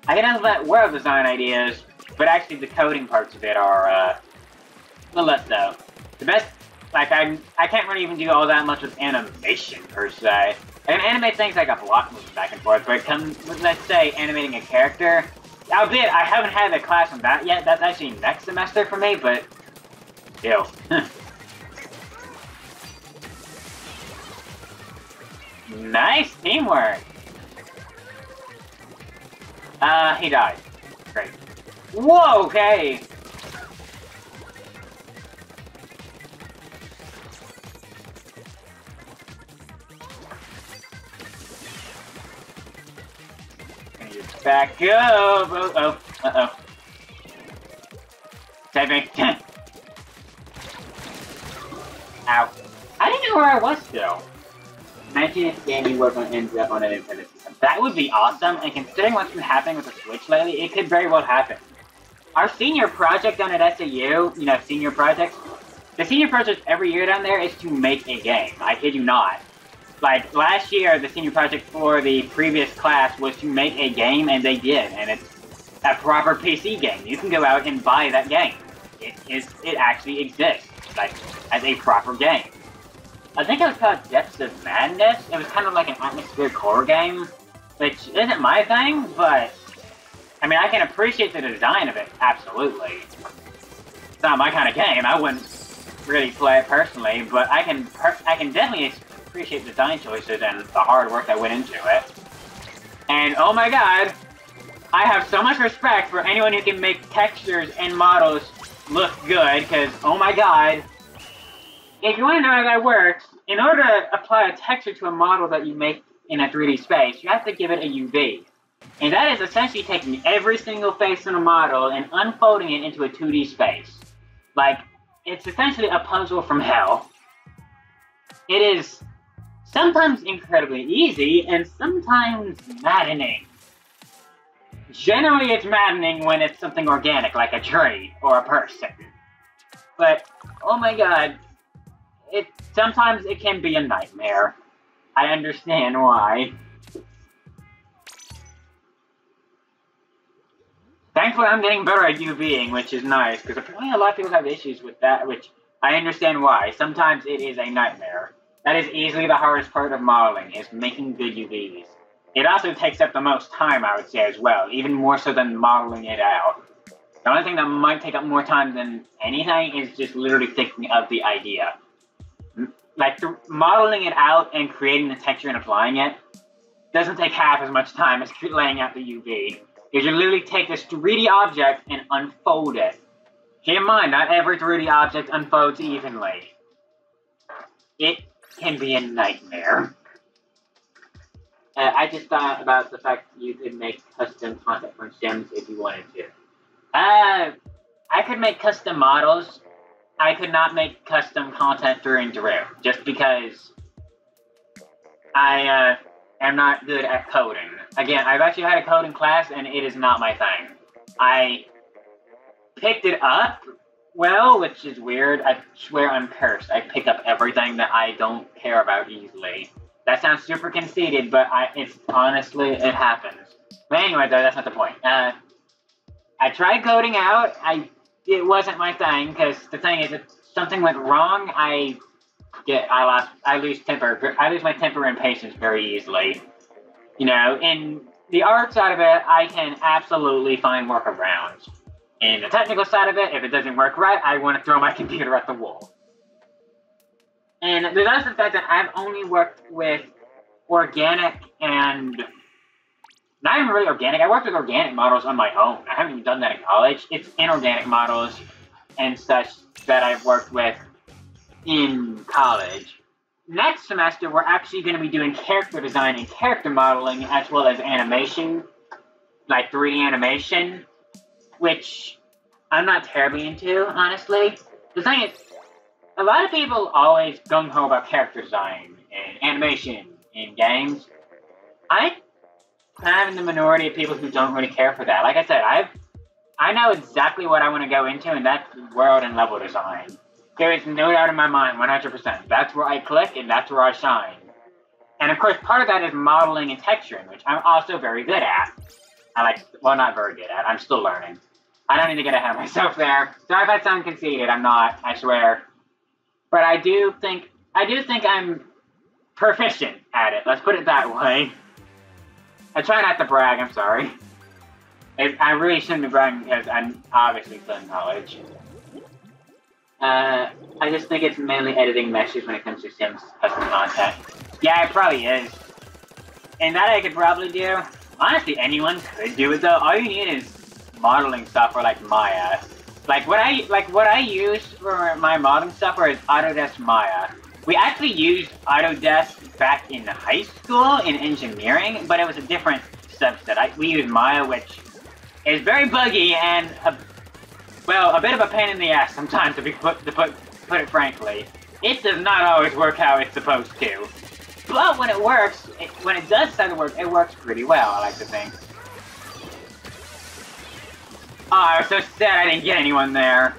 I can implement world design ideas, but actually the coding parts of it are, a little less so. The best, like, I can't really even do all that much with animation, per se. I can animate things like a block moving back and forth, but it comes with, let's say, animating a character. Albeit, I haven't had a class on that yet. That's actually next semester for me, but still. Nice teamwork! He died. Great. Whoa, okay! Back up! Uh-oh. Uh-oh. Save me. Ow. I didn't know where I was still. Imagine if the game you work on ends up on a Nintendo system. That would be awesome, and considering what's been happening with the Switch lately, it could very well happen. Our senior project down at SAU, you know, senior projects, the senior project every year down there is to make a game. I kid you not. Like, last year, the senior project for the previous class was to make a game, and they did, and it's a proper PC game. You can go out and buy that game. It actually exists, like, as a proper game. I think it was called Depths of Madness. It was kind of like an atmospheric horror game, which isn't my thing, but I mean, I can appreciate the design of it, absolutely. It's not my kind of game. I wouldn't really play it personally, but I can definitely appreciate the design choices and the hard work that went into it. And oh my god, I have so much respect for anyone who can make textures and models look good, because oh my god, if you want to know how that works, in order to apply a texture to a model that you make in a 3D space, you have to give it a UV. And that is essentially taking every single face in a model and unfolding it into a 2D space. Like, it's essentially a puzzle from hell. It is sometimes incredibly easy, and sometimes maddening. Generally, it's maddening when it's something organic, like a tree or a person. But, oh my god, sometimes it can be a nightmare. I understand why. Thankfully, I'm getting better at UVing, which is nice, because apparently a lot of people have issues with that, which I understand why. Sometimes it is a nightmare. That is easily the hardest part of modeling, is making good UVs. It also takes up the most time, I would say, as well, even more so than modeling it out. The only thing that might take up more time than anything is just literally thinking of the idea. Like, modeling it out and creating the texture and applying it doesn't take half as much time as laying out the UV. Because you literally take this 3D object and unfold it. Keep in mind, not every 3D object unfolds evenly. It can be a nightmare. I just thought about the fact you could make custom content from stems if you wanted to. I could make custom models. I could not make custom content through and through, just because I am not good at coding. Again, I've actually had a coding class, and it is not my thing. I picked it up well, which is weird. I swear I'm cursed. I pick up everything that I don't care about easily. That sounds super conceited, but it's honestly, it happens. But anyway, though, that's not the point. I tried coding out. It wasn't my thing, because the thing is, if something went wrong, I lose my temper and patience very easily. You know, in the art side of it, I can absolutely find workarounds. In the technical side of it, if it doesn't work right, I want to throw my computer at the wall. And there's also the fact that I've only worked with organic and I'm really organic. I worked with organic models on my own. I haven't even done that in college. It's inorganic models and such that I've worked with in college. Next semester, we're actually going to be doing character design and character modeling, as well as animation, like 3D animation, which I'm not terribly into, honestly. The thing is, a lot of people always gung-ho about character design and animation in games. I'm kind of in the minority of people who don't really care for that. Like I said, I know exactly what I want to go into, and that's world and level design. There is no doubt in my mind, 100%. That's where I click, and that's where I shine. And of course, part of that is modeling and texturing, which I'm also very good at. Well, not very good at. I'm still learning. I don't need to get ahead of myself there. Sorry if I sound conceited. I'm not, I swear. But I do think I'm proficient at it. Let's put it that way. I try not to brag, I'm sorry. I really shouldn't be bragging because I'm obviously still in college. I just think it's mainly editing meshes when it comes to Sims custom content. Yeah, it probably is. And that I could probably do. Honestly, anyone could do it though. All you need is modeling software like Maya. Like what I use for my modeling software is Autodesk Maya. We actually used Autodesk back in high school in engineering, but it was a different subset. We used Maya, which is very buggy and a bit of a pain in the ass sometimes, to put it frankly. It does not always work how it's supposed to. But when it works, when it does start to work, it works pretty well, I like to think. Oh, I was so sad I didn't get anyone there.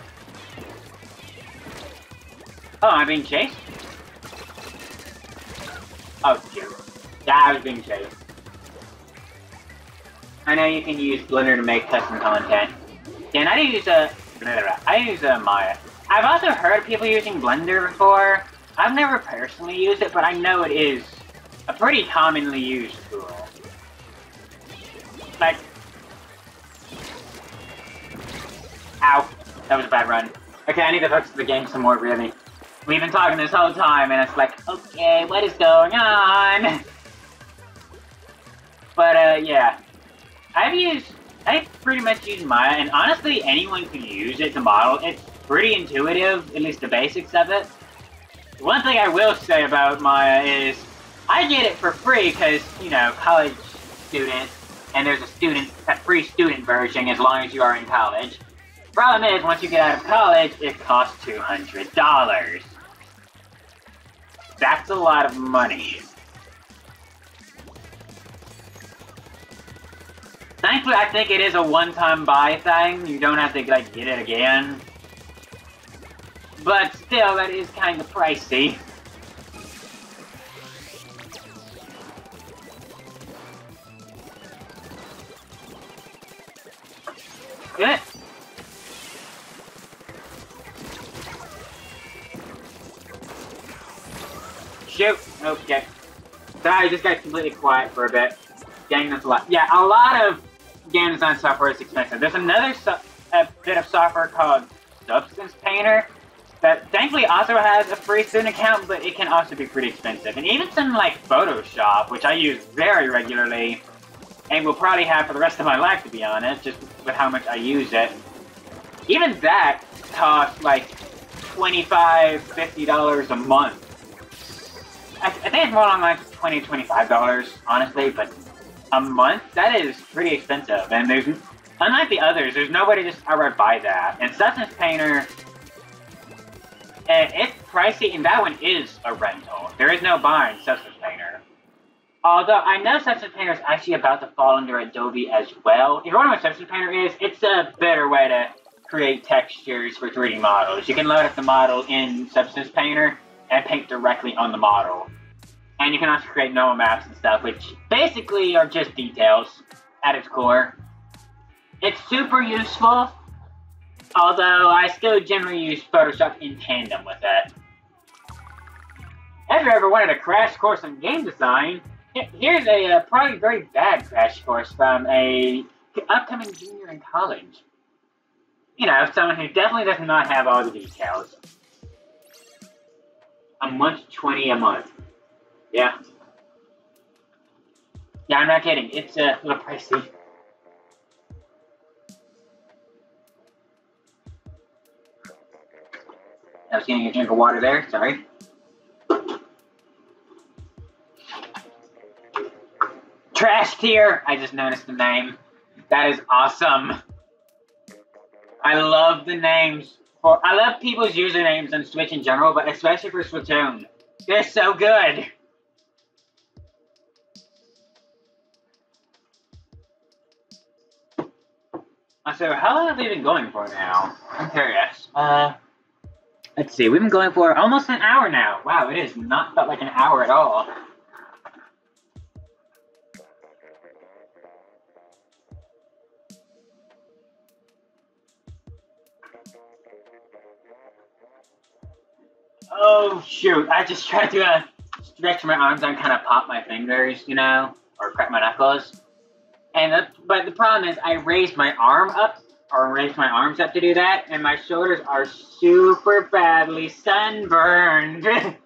Oh, am I being chased? Oh, shoot. Yeah, I was being chased. I know you can use Blender to make custom content. Yeah, and I use Maya. I've also heard people using Blender before. I've never personally used it, but I know it is a pretty commonly used tool. Like, ow, that was a bad run. Okay, I need to focus the game some more, really. We've been talking this whole time, and it's like, okay, what is going on? But, yeah. I pretty much use Maya, and honestly, anyone can use it to model. It's pretty intuitive, at least the basics of it. One thing I will say about Maya is, I get it for free because, you know, college student, and there's a free student version as long as you are in college. Problem is, once you get out of college, it costs $200. That's a lot of money. Thankfully, I think it is a one-time buy thing. You don't have to, like, get it again. But still, that is kind of pricey. Good. Shoot! Okay. Sorry, I just got completely quiet for a bit. Dang, that's a lot. Yeah, a lot of game design software is expensive. There's another bit of software called Substance Painter that thankfully also has a free student account, but it can also be pretty expensive. And even something like Photoshop, which I use very regularly, and will probably have for the rest of my life, to be honest, just with how much I use it. Even that costs like $25, $50 a month. I think it's more along like $20, $25, honestly, but a month? That is pretty expensive, and there's, unlike the others, there's nobody just outright buy that. And Substance Painter, it's pricey, and that one is a rental. There is no buying Substance Painter. Although, I know Substance Painter is actually about to fall under Adobe as well. If you wonder what Substance Painter is, it's a better way to create textures for 3D models. You can load up the model in Substance Painter and paint directly on the model. And you can also create normal maps and stuff, which basically are just details at its core. It's super useful, although I still generally use Photoshop in tandem with it. If you ever wanted a crash course on game design, here's a probably very bad crash course from a upcoming junior in college. You know, someone who definitely does not have all the details. A month, 20 a month. Yeah. Yeah, I'm not kidding. It's a little pricey. I was getting a drink of water there, sorry. Trash tier! I just noticed the name. That is awesome. I love the names. I love people's usernames on Switch in general, but especially for Splatoon. They're so good. So how long have we been going for now? I'm curious. Let's see. We've been going for almost an hour now. Wow, it has not felt like an hour at all. Oh, shoot. I just tried to stretch my arms out and kind of pop my fingers, you know, or crack my knuckles. But the problem is I raised my arm up, or raised my arms up to do that, and my shoulders are super badly sunburned. To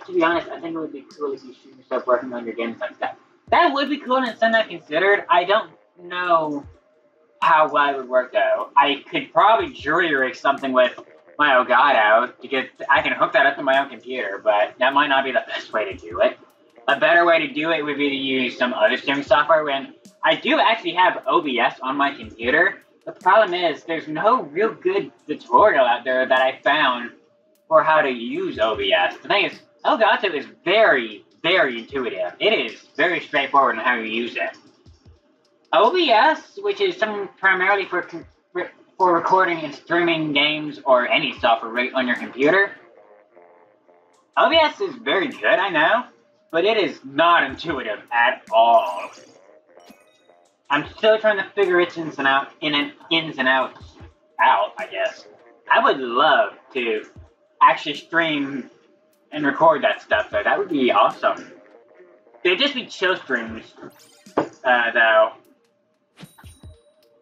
be honest, I think it would be cool if you shoot yourself working on your games like that. That would be cool and it's something I considered. I don't know how well it would work, though. I could probably jury rig something with my Elgato, because I can hook that up to my own computer, but that might not be the best way to do it. A better way to do it would be to use some other streaming software. When I do actually have OBS on my computer, the problem is there's no real good tutorial out there that I found for how to use OBS. The thing is, Elgato is very, very intuitive. It is very straightforward on how you use it. OBS, which is something primarily for recording and streaming games or any software right on your computer. OBS is very good, I know, but it is not intuitive at all. I'm still trying to figure its ins and outs out, I guess. I would love to actually stream and record that stuff, though. That would be awesome. They'd just be chill streams, though.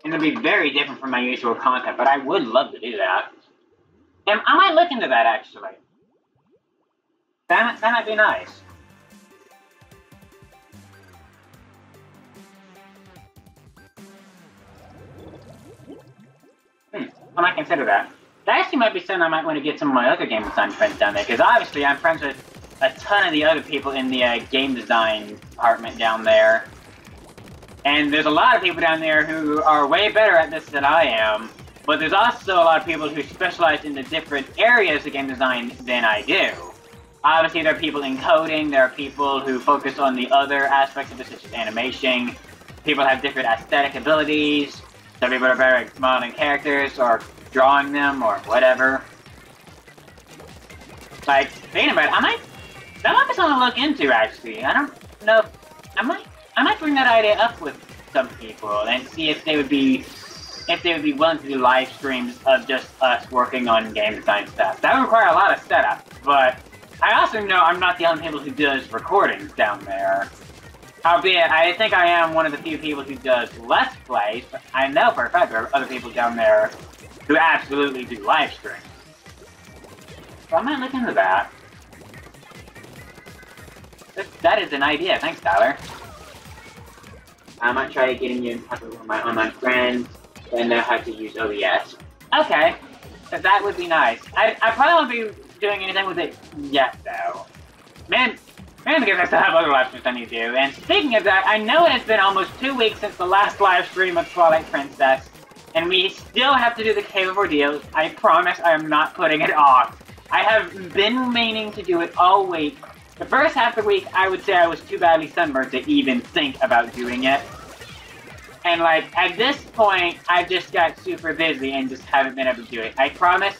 And it'd be very different from my usual content, but I would love to do that. And I might look into that, actually. That might be nice. I might consider that. That actually might be something I might want to get some of my other game design friends down there, because obviously I'm friends with a ton of the other people in the game design department down there. And there's a lot of people down there who are way better at this than I am, but there's also a lot of people who specialize in the different areas of game design than I do. Obviously, there are people in coding, there are people who focus on the other aspects of it, such as animation. People have different aesthetic abilities. Some people are better at modeling characters, or drawing them, or whatever. Like, thinking about it, that might be something to look into, actually. I don't know if, I might bring that idea up with some people and see if they would be willing to do live streams of just us working on game design stuff. That would require a lot of setup, but I also know I'm not the only people who does recordings down there. Albeit, I think I am one of the few people who does Let's Plays, but I know for a fact there are other people down there who absolutely do live streams. So I might look into that. That is an idea. Thanks, Tyler. I might try getting you in touch with one of my online friends that know how to use OBS. Okay, that would be nice. I probably won't be doing anything with it yet, though. Man, because I still have other live streams I need to do. And speaking of that, I know it has been almost 2 weeks since the last live stream of Twilight Princess, and we still have to do the Cave of Ordeals. I promise I am not putting it off. I have been meaning to do it all week. The first half of the week, I would say I was too badly sunburned to even think about doing it. And like, at this point, I just got super busy and just haven't been able to do it. I promise,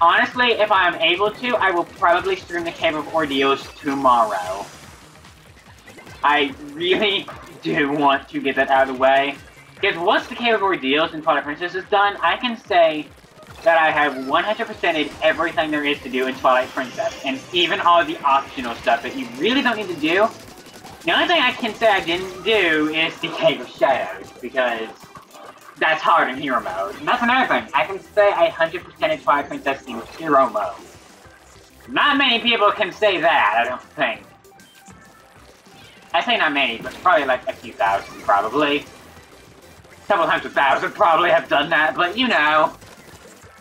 honestly, if I am able to, I will probably stream the Cave of Ordeals tomorrow. I really do want to get that out of the way. Because once the Cave of Ordeals and Twilight Princess is done, I can say that I have 100%ed everything there is to do in Twilight Princess, and even all the optional stuff that you really don't need to do. The only thing I can say I didn't do is the Cave of Shadows, because that's hard in Hero Mode. And that's another thing, I can say I 100%ed Twilight Princess in Hero Mode. Not many people can say that, I don't think. I say not many, but probably like a few thousand, probably. A couple 100,000 probably have done that, but you know.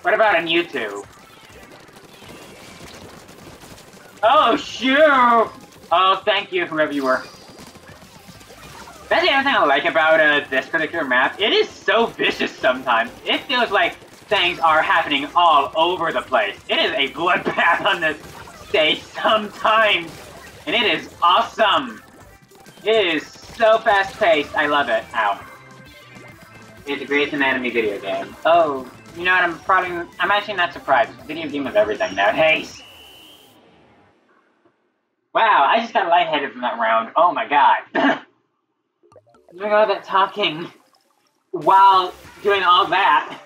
What about on YouTube? Oh, shoot! Oh, thank you, whoever you were. That's the other thing I like about this particular map. It is so vicious sometimes. It feels like things are happening all over the place. It is a bloodbath on this stage sometimes. And it is awesome. It is so fast-paced. I love it. Ow. It's the greatest anatomy video game. Oh, you know what? I'm actually not surprised. It's a video game of everything nowadays. Wow, I just got lightheaded from that round. Oh my god. Doing all that talking while doing all that.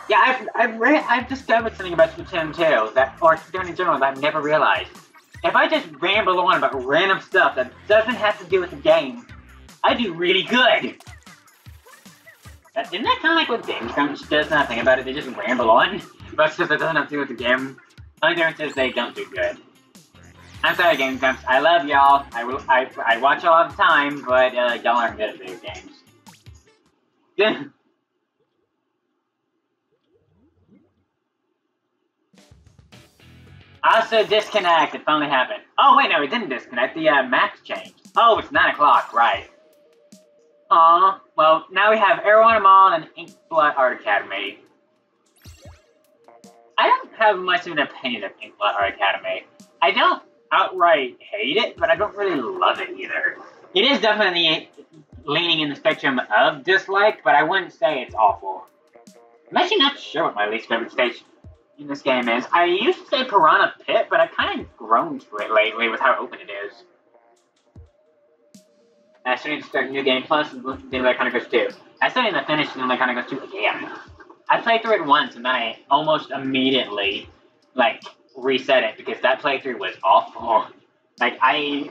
Yeah, I've discovered something about Splatoon 2 that, or Splatoon in general, that I've never realized. If I just ramble on about random stuff that doesn't have to do with the game, I do really good. Isn't that kind of like what Game Grumps does? Nothing about it. They just ramble on about stuff that doesn't have to do with the game. The only difference is they don't do good. I'm sorry, Game Grumps. I love y'all. I watch y'all all the time, but y'all aren't good at video games. Also, disconnect. It finally happened. Oh, wait, no, it didn't disconnect. The map's changed. Oh, it's 9 o'clock, right. Aw, well, now we have Airwana Mall and Inkblot Art Academy. I don't have much of an opinion of Inkblot Art Academy. I don't outright hate it, but I don't really love it either. It is definitely leaning in the spectrum of dislike, but I wouldn't say it's awful. I'm actually not sure what my least favorite stage in this game is. I used to say Piranha Pit, but I've kind of grown to it lately with how open it is. I still need to start a new game, plus Xenoblade Chronicles 2. I still need to finish Xenoblade Chronicles 2 again. I played through it once, and then I almost immediately, reset it, because that playthrough was awful. My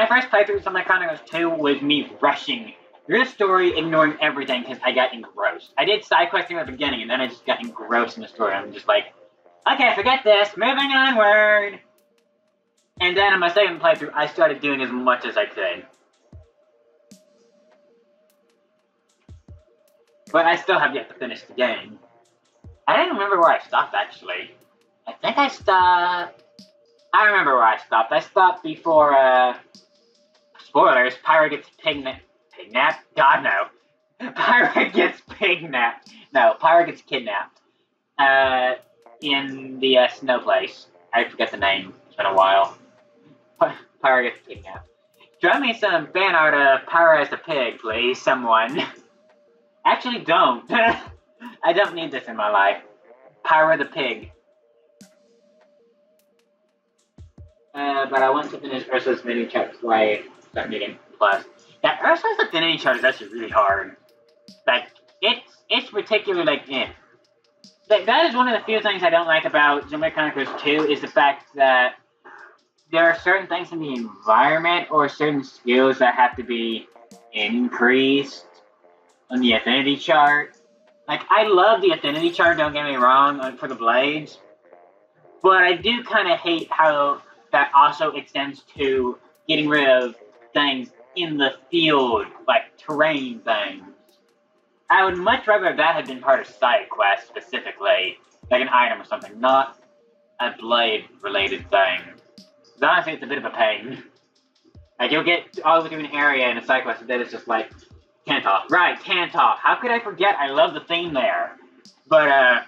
first playthrough of Xenoblade Chronicles 2 was me rushing through the story, ignoring everything, because I got engrossed. I did side questing at the beginning, and then I just got engrossed in the story. I'm just like, okay, forget this, moving onward! And then on my second playthrough, I started doing as much as I could. But I still have yet to finish the game. I don't remember where I stopped, actually. I think I stopped... I remember where I stopped. I stopped before, spoilers, Pyro gets pignapped. God, no. Pyro gets pignapped. No, Pyro gets kidnapped. In the, snow place. I forget the name. It's been a while. Pyro gets kidnapped. Draw me some fan art of Pyro as a pig, please, someone. Actually, don't. I don't need this in my life. Pyro the pig. But I want to finish Ursa's mini chart before I start needing plus. Yeah, Ursa's affinity chart is actually really hard. It's particularly, that is one of the few things I don't like about Xenoblade Chronicles 2, is the fact that there are certain things in the environment or certain skills that have to be increased on the affinity chart. I love the affinity chart, don't get me wrong, for the blades. But I do kind of hate how that also extends to getting rid of things in the field, like terrain things. I would much rather that had been part of side quests specifically, like an item or something, not a blade-related thing. Because honestly, it's a bit of a pain. You'll get all the way through an area in a side quest, and then it's just like, Tantoff. Right, Tantoff. How could I forget? I love the theme there. But,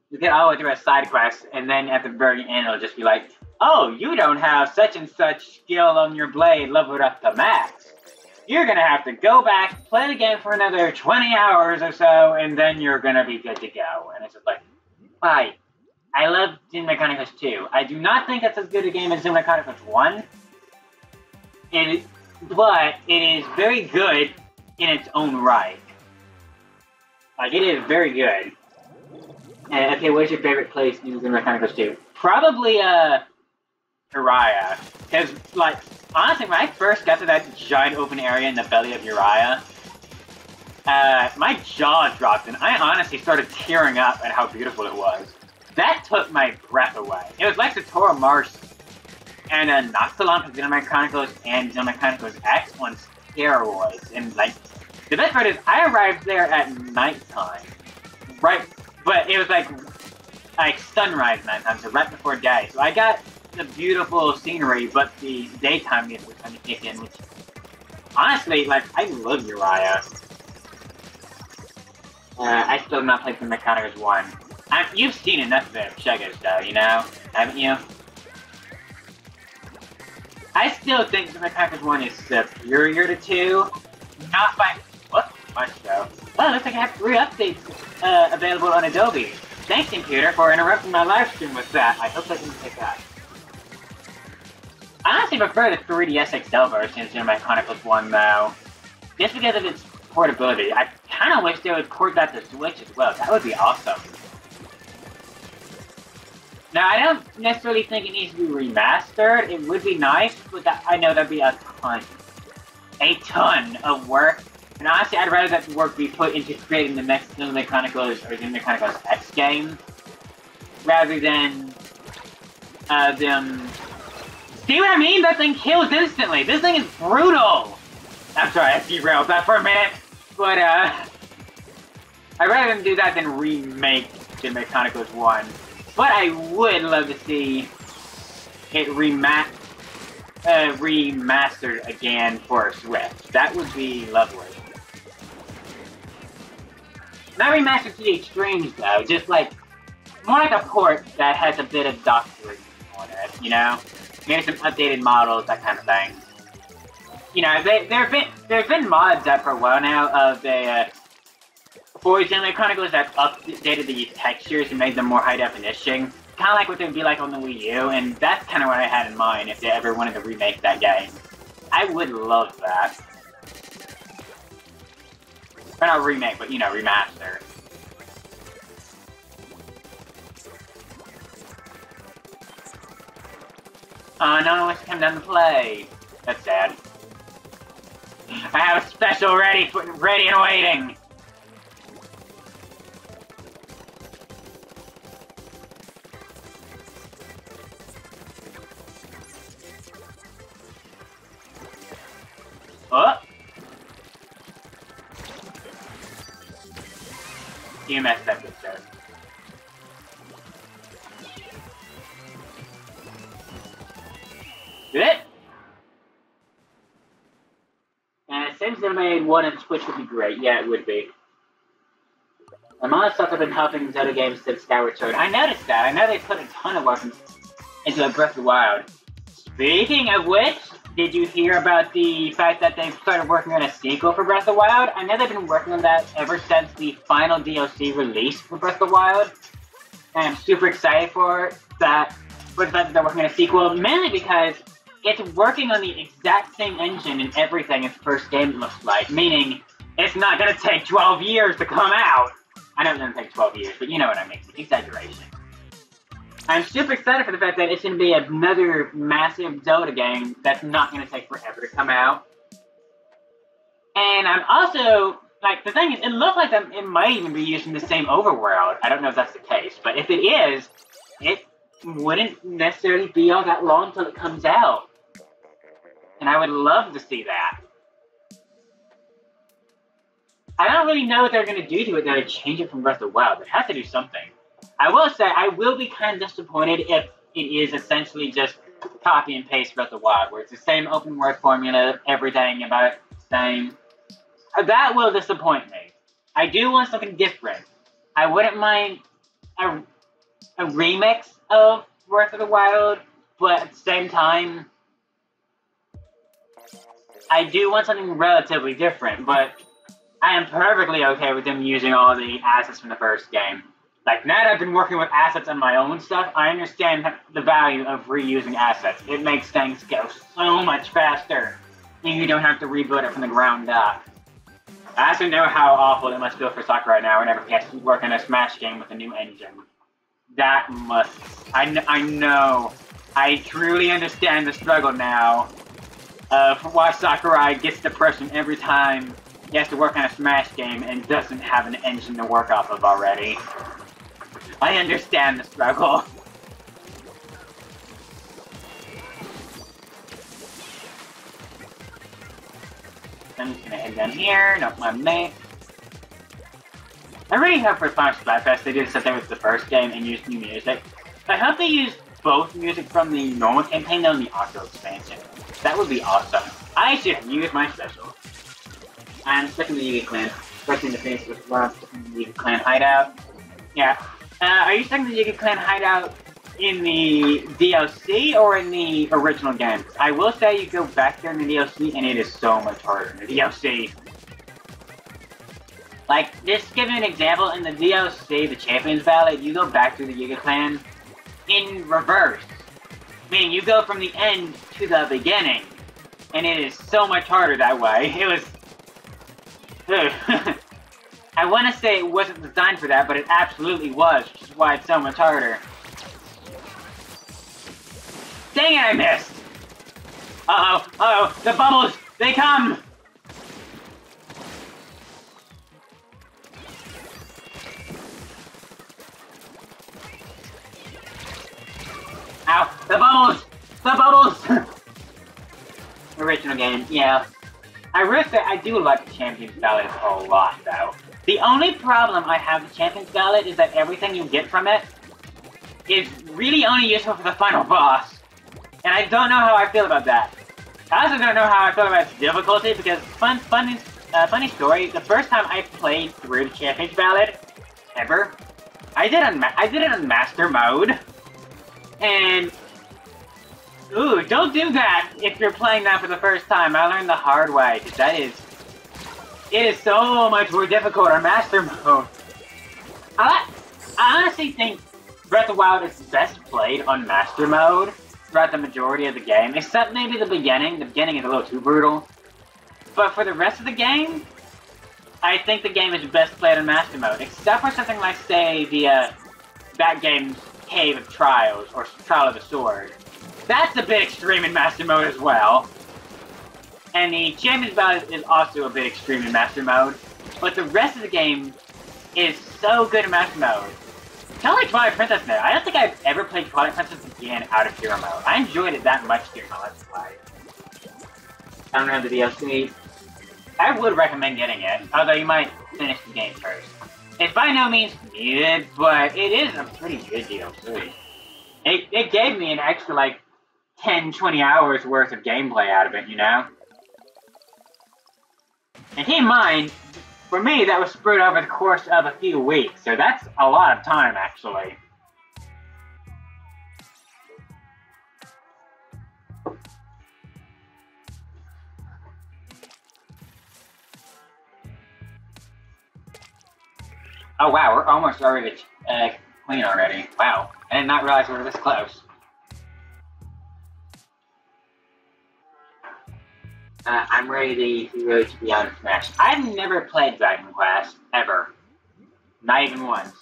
you get all the way through a side quest, and then at the very end, it'll just be like, oh, you don't have such and such skill on your blade leveled up to max. You're gonna have to go back, play the game for another 20 hours or so, and then you're gonna be good to go. And it's just like, why? I love Xenoblade Chronicles 2. I do not think it's as good a game as Xenoblade Chronicles 1. But it is very good in its own right. It is very good. Okay, what's your favorite place in Xenoblade Chronicles 2? Probably, Uriah. Because, honestly, when I first got to that giant open area in the belly of Uriah, my jaw dropped, and I honestly started tearing up at how beautiful it was. That took my breath away. It was like the Tora Marsh and not so long for Xenoblade Chronicles and Xenoblade Chronicles X on steroids. And like, the best part is I arrived there at nighttime, right? But it was like sunrise nighttime, so right before day. So I got the beautiful scenery, but the daytime music was kind of kicked in, which honestly, like, I love Uriah. I still have not played Xenoblade Chronicles 1. You've seen enough of it, Shuggers, though, you know? Haven't you? I still think Xenoblade Chronicles 1 is superior to 2. Not by much, though. Well, looks like I have 3 updates available on Adobe. Thanks, computer, for interrupting my live stream with that. I hope I didn't pick that. I honestly prefer the 3DS XL version of Xenoblade Chronicles 1, though. Just because of its portability. I kind of wish they would port that to Switch as well. That would be awesome. Now, I don't necessarily think it needs to be remastered. It would be nice, but I know that'd be a ton of work. And honestly, I'd rather that work be put into creating the next Xenoblade Chronicles or Xenoblade Chronicles X game, rather than them. See what I mean? That thing kills instantly. This thing is brutal. I'm sorry, I derailed that for a minute, but I'd rather them do that than remake Xenoblade Chronicles 1. But I would love to see it remastered again for Switch. That would be lovely. Not remastered to the extremes though, just like more like a port that has a bit of doctoring on it, you know? Maybe some updated models, that kind of thing. You know, there have been mods out for a while now of the for Xenoblade Chronicles that updated the textures and made them more high definition. Kind of like what they would be like on the Wii U, and that's kind of what I had in mind if they ever wanted to remake that game. I would love that. Or not remake, but, you know, remaster. Oh, no one wants to come down to play. That's sad. I have a special ready and waiting. Oh! You messed up this joke. Did it? And it seems they made 1 and Switch would be great. Yeah, it would be. And my stuff have been helping Zelda games since Skyward Sword. I noticed that. I know they put a ton of work into Breath of the Wild. Speaking of which, did you hear about the fact that they've started working on a sequel for Breath of the Wild? I know they've been working on that ever since the final DLC release for Breath of the Wild. And I'm super excited for that. For the fact that they're working on a sequel, mainly because it's working on the exact same engine and everything its first game looks like. Meaning, it's not going to take 12 years to come out. I know it doesn't take 12 years, but you know what I mean. Exaggeration. I'm super excited for the fact that it's going to be another massive Zelda game that's not going to take forever to come out. And I'm also, like, the thing is, it looks like it might even be using the same overworld. I don't know if that's the case, but if it is, it wouldn't necessarily be all that long until it comes out. And I would love to see that. I don't really know what they're going to do to it that would change it from Breath of the Wild. They have to do something. I will say, I will be kind of disappointed if it is essentially just copy and paste Breath of the Wild, where it's the same open world formula, everything about it the same. That will disappoint me. I do want something different. I wouldn't mind a remix of Breath of the Wild, but at the same time, I do want something relatively different, but I am perfectly okay with them using all the assets from the first game. Like, now that I've been working with assets on my own stuff, I understand the value of reusing assets. It makes things go so much faster, and you don't have to rebuild it from the ground up. I also know how awful it must feel for Sakurai right now whenever he has to work on a Smash game with a new engine. That must... I know. I truly understand the struggle now of why Sakurai gets depression every time he has to work on a Smash game and doesn't have an engine to work off of already. I understand the struggle. I'm just gonna head down here, not my mate. I really hope for Final Splatfest they did something with the first game and use new music. I hope they use both music from the normal campaign and the auto expansion. That would be awesome. I should use my special. I'm stuck in the Yugi clan. First in the face with love, stuck in the Yugi clan hideout. Yeah. Are you stuck in the Yugi clan hideout in the DLC or in the original game? I will say you go back there in the DLC and it is so much harder in the DLC. Like, just give you an example, in the DLC, the Champions Ballad, you go back to the Yuga Clan in reverse. Meaning, you go from the end to the beginning. And it is so much harder that way. It was... I want to say it wasn't designed for that, but it absolutely was, which is why it's so much harder. Dang it, I missed! Uh-oh, uh-oh, the bubbles, they come! Ow, the bubbles! The bubbles! Original game, yeah. I really say I do like the Champions Ballad a lot, though. The only problem I have with Champions Ballad is that everything you get from it is really only useful for the final boss. And I don't know how I feel about that. I also don't know how I feel about its difficulty, because funny story, the first time I played through the Champions Ballad, ever, I did it on Master Mode. And, ooh, don't do that if you're playing that for the first time. I learned the hard way, because it is so much more difficult on Master Mode. I honestly think Breath of the Wild is best played on Master Mode throughout the majority of the game, except maybe the beginning. The beginning is a little too brutal. But for the rest of the game, I think the game is best played on Master Mode, except for something like, say, that game's Cave of Trials, or Trial of the Sword. That's a bit extreme in Master Mode as well. And the Champions Ballad is also a bit extreme in Master Mode. But the rest of the game is so good in Master Mode. Kind of like Twilight Princess mode. I don't think I've ever played Twilight Princess again out of Hero Mode. I enjoyed it that much during my Let's Play. I don't know the DLC. I would recommend getting it, although you might finish the game first. It's by no means needed, but it is a pretty good DLC. It gave me an extra, like, 10-20 hours worth of gameplay out of it, you know? And keep in mind, for me, that was spread over the course of a few weeks, so that's a lot of time, actually. Oh wow, we're almost already clean already. Wow, I did not realize we were this close. I'm ready to be out of Smash. I've never played Dragon Quest, ever. Not even once.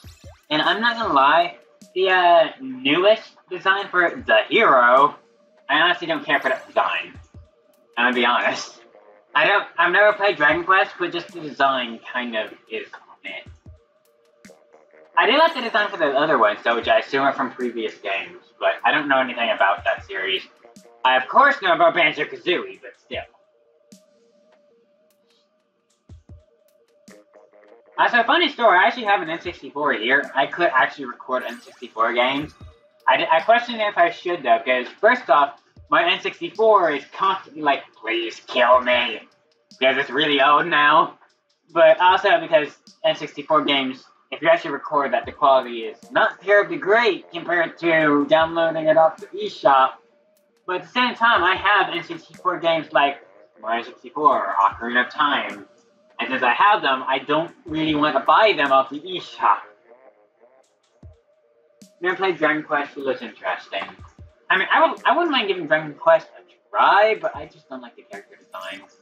And I'm not gonna lie, the newest design for the hero, I honestly don't care for that design. I'm gonna be honest. I've never played Dragon Quest, but just the design kind of is meh. I did like the design for the other ones, though, which I assume are from previous games, but I don't know anything about that series. I, of course, know about Banjo-Kazooie, but still. So, funny story, I actually have an N64 here. I could actually record N64 games. I question if I should, though, because, first off, my N64 is constantly like, please kill me, because it's really old now. But also because N64 games, if you actually record that, the quality is not terribly great compared to downloading it off the eShop. But at the same time, I have N64 games like Mario 64 or Ocarina of Time. And since I have them, I don't really want to buy them off the eShop. Never played Dragon Quest, it looks interesting. I mean, I wouldn't mind giving Dragon Quest a try, but I just don't like the character designs.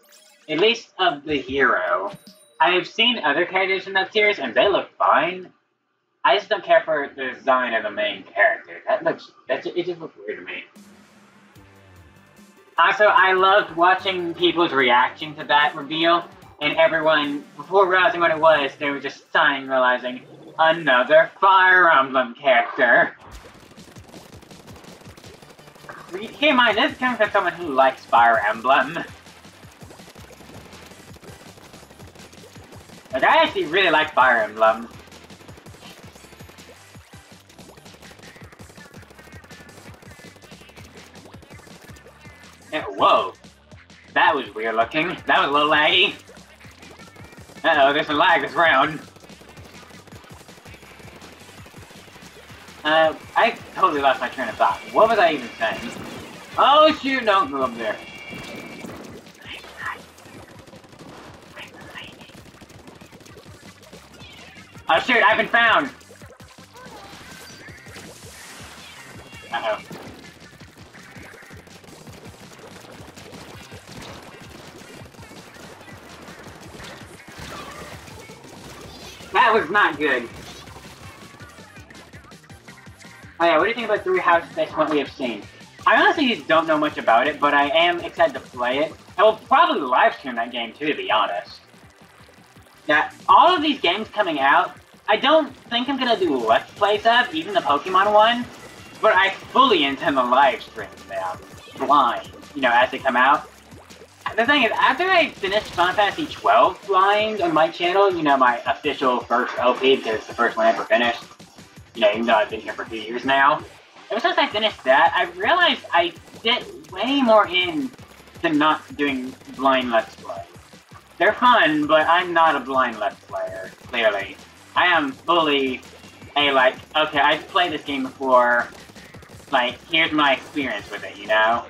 At least of the hero. I've seen other characters in that series, and they look fine. I just don't care for the design of the main character. It just looks weird to me. Also, I loved watching people's reaction to that reveal, and everyone, before realizing what it was, they were just sighing, realizing, another Fire Emblem character. Keep in mind, this is coming from someone who likes Fire Emblem. Like, I actually really like Fire Emblem. Whoa. That was weird looking. That was a little laggy. Uh-oh, there's a lag this round. I totally lost my train of thought. What was I even saying? Oh shoot, don't go up there. Oh shoot, I've been found! Uh-oh. That was not good. Oh yeah, what do you think about 3 Houses based on what we have seen? I honestly just don't know much about it, but I am excited to play it. I will probably live stream that game too, to be honest. Now, all of these games coming out, I don't think I'm gonna do Let's Plays of, even the Pokemon one, but I fully intend to live stream them, blind, you know, as they come out. The thing is, after I finished Final Fantasy 12 blind on my channel, you know, my official first LP, because it's the first one I ever finished, you know, even though I've been here for 2 years now, ever since I finished that, I realized I fit way more in to not doing blind Let's Play. They're fun, but I'm not a blind Let's Player, clearly. I am fully a, like, okay, I've played this game before, like, here's my experience with it, you know?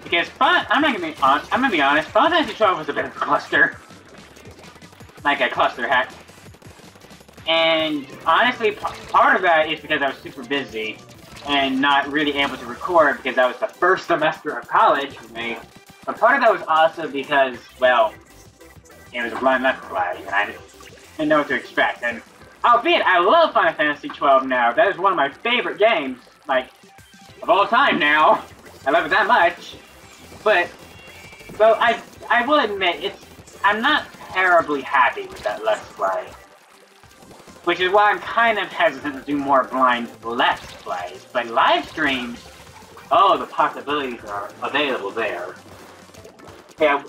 Because I'm gonna be honest, Final Fantasy 12 was a bit of a cluster. Like a cluster hack. And honestly, part of that is because I was super busy and not really able to record because that was the first semester of college for me. But part of that was also because, well, it was a blind Let's Play, and I didn't know what to expect. And albeit, I love Final Fantasy 12 now. That is one of my favorite games, like, of all time now. I love it that much. But, well, I will admit, I'm not terribly happy with that Let's Play. Which is why I'm kind of hesitant to do more blind Let's Plays. But live streams, oh, the possibilities are available there. Yeah,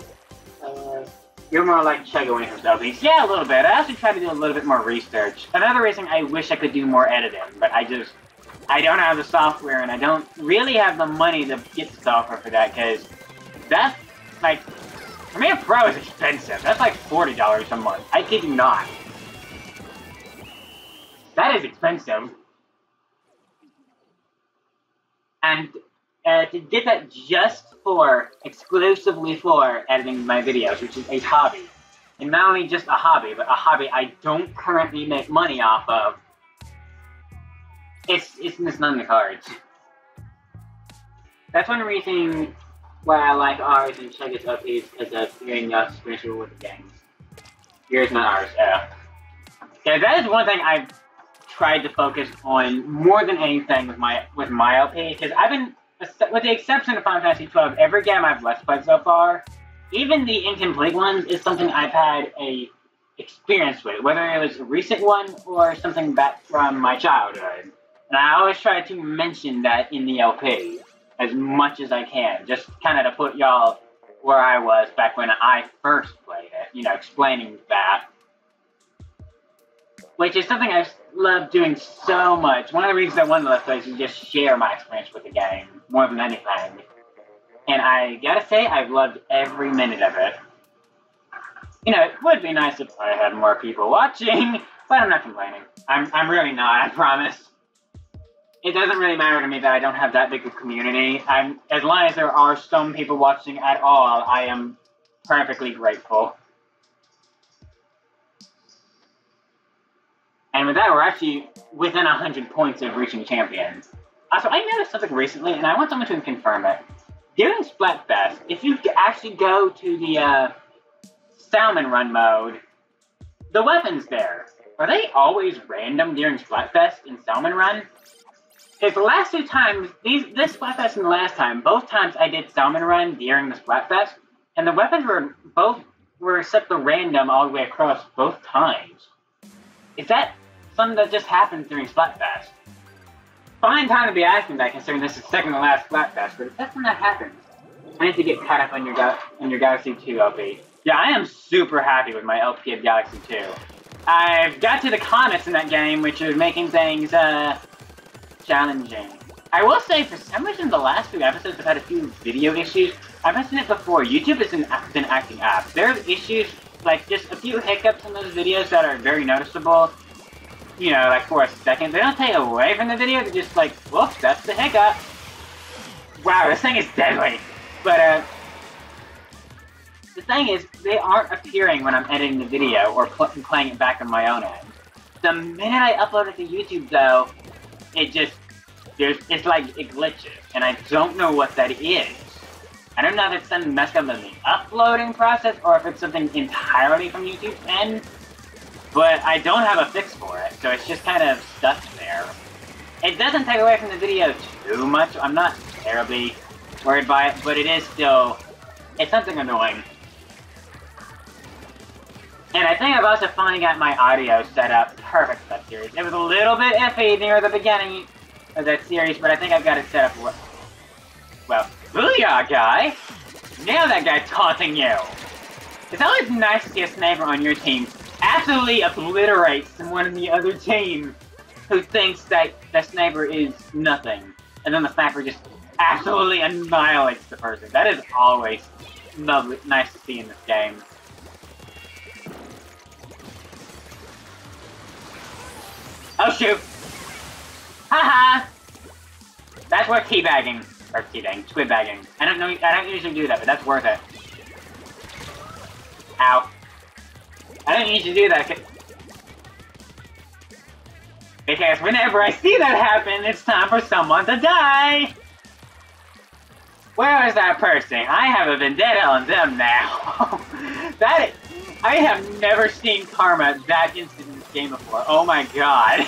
you're more like Chugga when it comes to LPs. Yeah, a little bit. I also try to do a little bit more research. Another reason I wish I could do more editing, but I don't have the software, and I don't really have the money to get the software for that, because that's, like, Premiere Pro is expensive. That's like $40 a month. I kid you not. That is expensive. And to get that exclusively for editing my videos, which is a hobby. And not only just a hobby, but a hobby I don't currently make money off of. It's not in the cards. That's one reason why I like ours and Chugga's LPs, because of hearing y'all's experience with the games. Yours, not ours, yeah, that is one thing I've tried to focus on more than anything with my LP, because I've been, with the exception of Final Fantasy 12, every game I've Let's Played so far, even the incomplete ones, is something I've had a experience with, whether it was a recent one or something back from my childhood. And I always try to mention that in the LP as much as I can, just kind of to put y'all where I was back when I first played it, you know, explaining that. Which is something I've loved doing so much. One of the reasons I wanted to Let's Play is to just share my experience with the game, more than anything. And I gotta say, I've loved every minute of it. You know, it would be nice if I had more people watching, but I'm not complaining. I'm really not, I promise. It doesn't really matter to me that I don't have that big of a community. As long as there are some people watching at all, I am perfectly grateful. And with that, we're actually within 100 points of reaching champion. Also, I noticed something recently, and I want someone to confirm it. During Splatfest, if you actually go to the Salmon Run mode, the weapons there, are they always random during Splatfest and Salmon Run? Because the last 2 times, this Splatfest and the last time, both times I did Salmon Run during the Splatfest, and the weapons were set to random all the way across both times. Is that something that just happened during Splatfest? Fine time to be asking that, considering this is second to last Splatfest, but if that's when that happens, I need to get caught up on your Galaxy 2 LP. Yeah, I am super happy with my LP of Galaxy 2. I've got to the comments in that game, which is making things, challenging. I will say, for some reason, the last few episodes have had a few video issues. I've mentioned it before, YouTube has been acting up. There are issues, like just a few hiccups in those videos that are very noticeable. You know, like for a second. They don't take away from the video, they're just like, whoops, that's the hiccup. Wow, this thing is deadly. But, the thing is, they aren't appearing when I'm editing the video or playing it back on my own end. The minute I upload it to YouTube, though, it's like it glitches, and I don't know what that is. I don't know if it's something messed up in the uploading process or if it's something entirely from YouTube's end, but I don't have a fix for it, so it's just kind of stuck there. It doesn't take away from the video too much. I'm not terribly worried by it, but it is still, it's something annoying. And I think I've also finally got my audio set up perfect for that series. It was a little bit iffy near the beginning of that series, but I think I've got it set up well. Booyah, guy! Nail that guy taunting you! It's always nice to see a sniper on your team absolutely obliterate someone in the other team who thinks that the sniper is nothing. And then the sniper just absolutely annihilates the person. That is always lovely, nice to see in this game. Oh shoot! Haha! That's worth teabagging. Or teabagging, squid-bagging. I don't usually do that, but that's worth it. Ow. I don't usually do that, because whenever I see that happen, it's time for someone to die! Where is that person? I have a vendetta on them now. I have never seen karma that instant in this game before. Oh my god.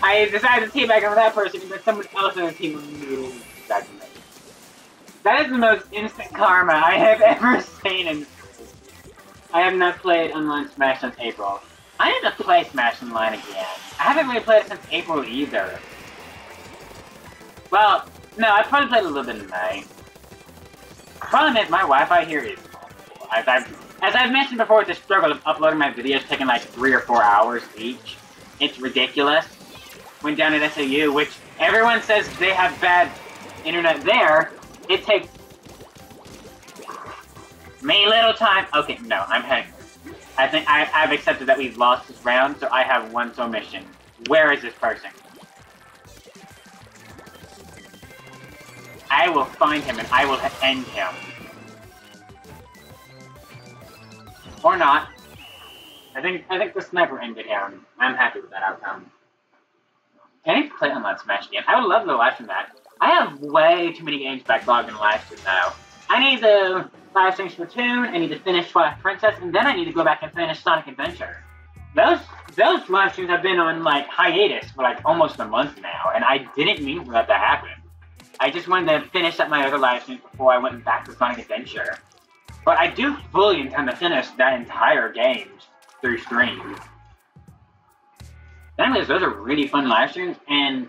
I decided to teabag over that person, but someone else in the team immediately decided to make it. That is the most instant karma I have ever seen in. I have not played Online Smash since April. I need to play Smash Online again. I haven't really played it since April either. Well, no, I probably played a little bit in May. The problem is my Wi-Fi here is awful. As I've mentioned before, the struggle of uploading my videos taking like 3 or 4 hours each. It's ridiculous. Went down at SAU, which everyone says they have bad internet there. It takes me little time. Okay, no, I'm heading. I think I've accepted that we've lost this round, so I have one sole mission. Where is this person? I will find him and I will end him. Or not. I think the sniper ended him. I'm happy with that outcome. Can I play Online Smash again? I would love to live stream that. I have way too many games backlogged in live stream now. I need to live stream Splatoon, I need to finish Twilight Princess, and then I need to go back and finish Sonic Adventure. Those live streams have been on like hiatus for like almost a month now, and I didn't mean for that to happen. I just wanted to finish up my other live streams before I went back to Sonic Adventure. But I do fully intend to finish that entire game through stream. Anyways, those are really fun live streams, and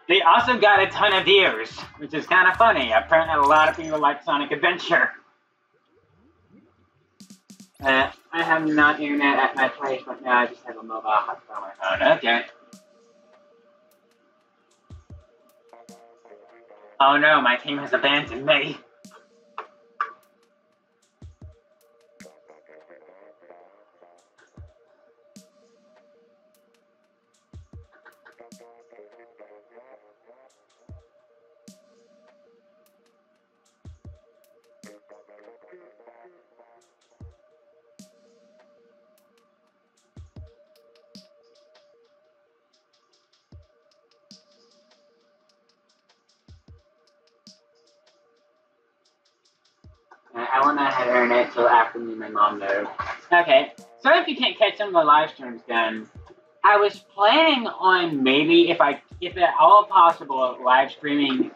they also got a ton of views, which is kind of funny. Apparently a lot of people like Sonic Adventure. I have not internet at my place right now, I just have a mobile hotspot on my phone. Okay. Oh no, my team has abandoned me. I will not have internet till after me and my mom move. Okay, so if you can't catch some of the live streams then, I was planning on maybe, if at all possible, live streaming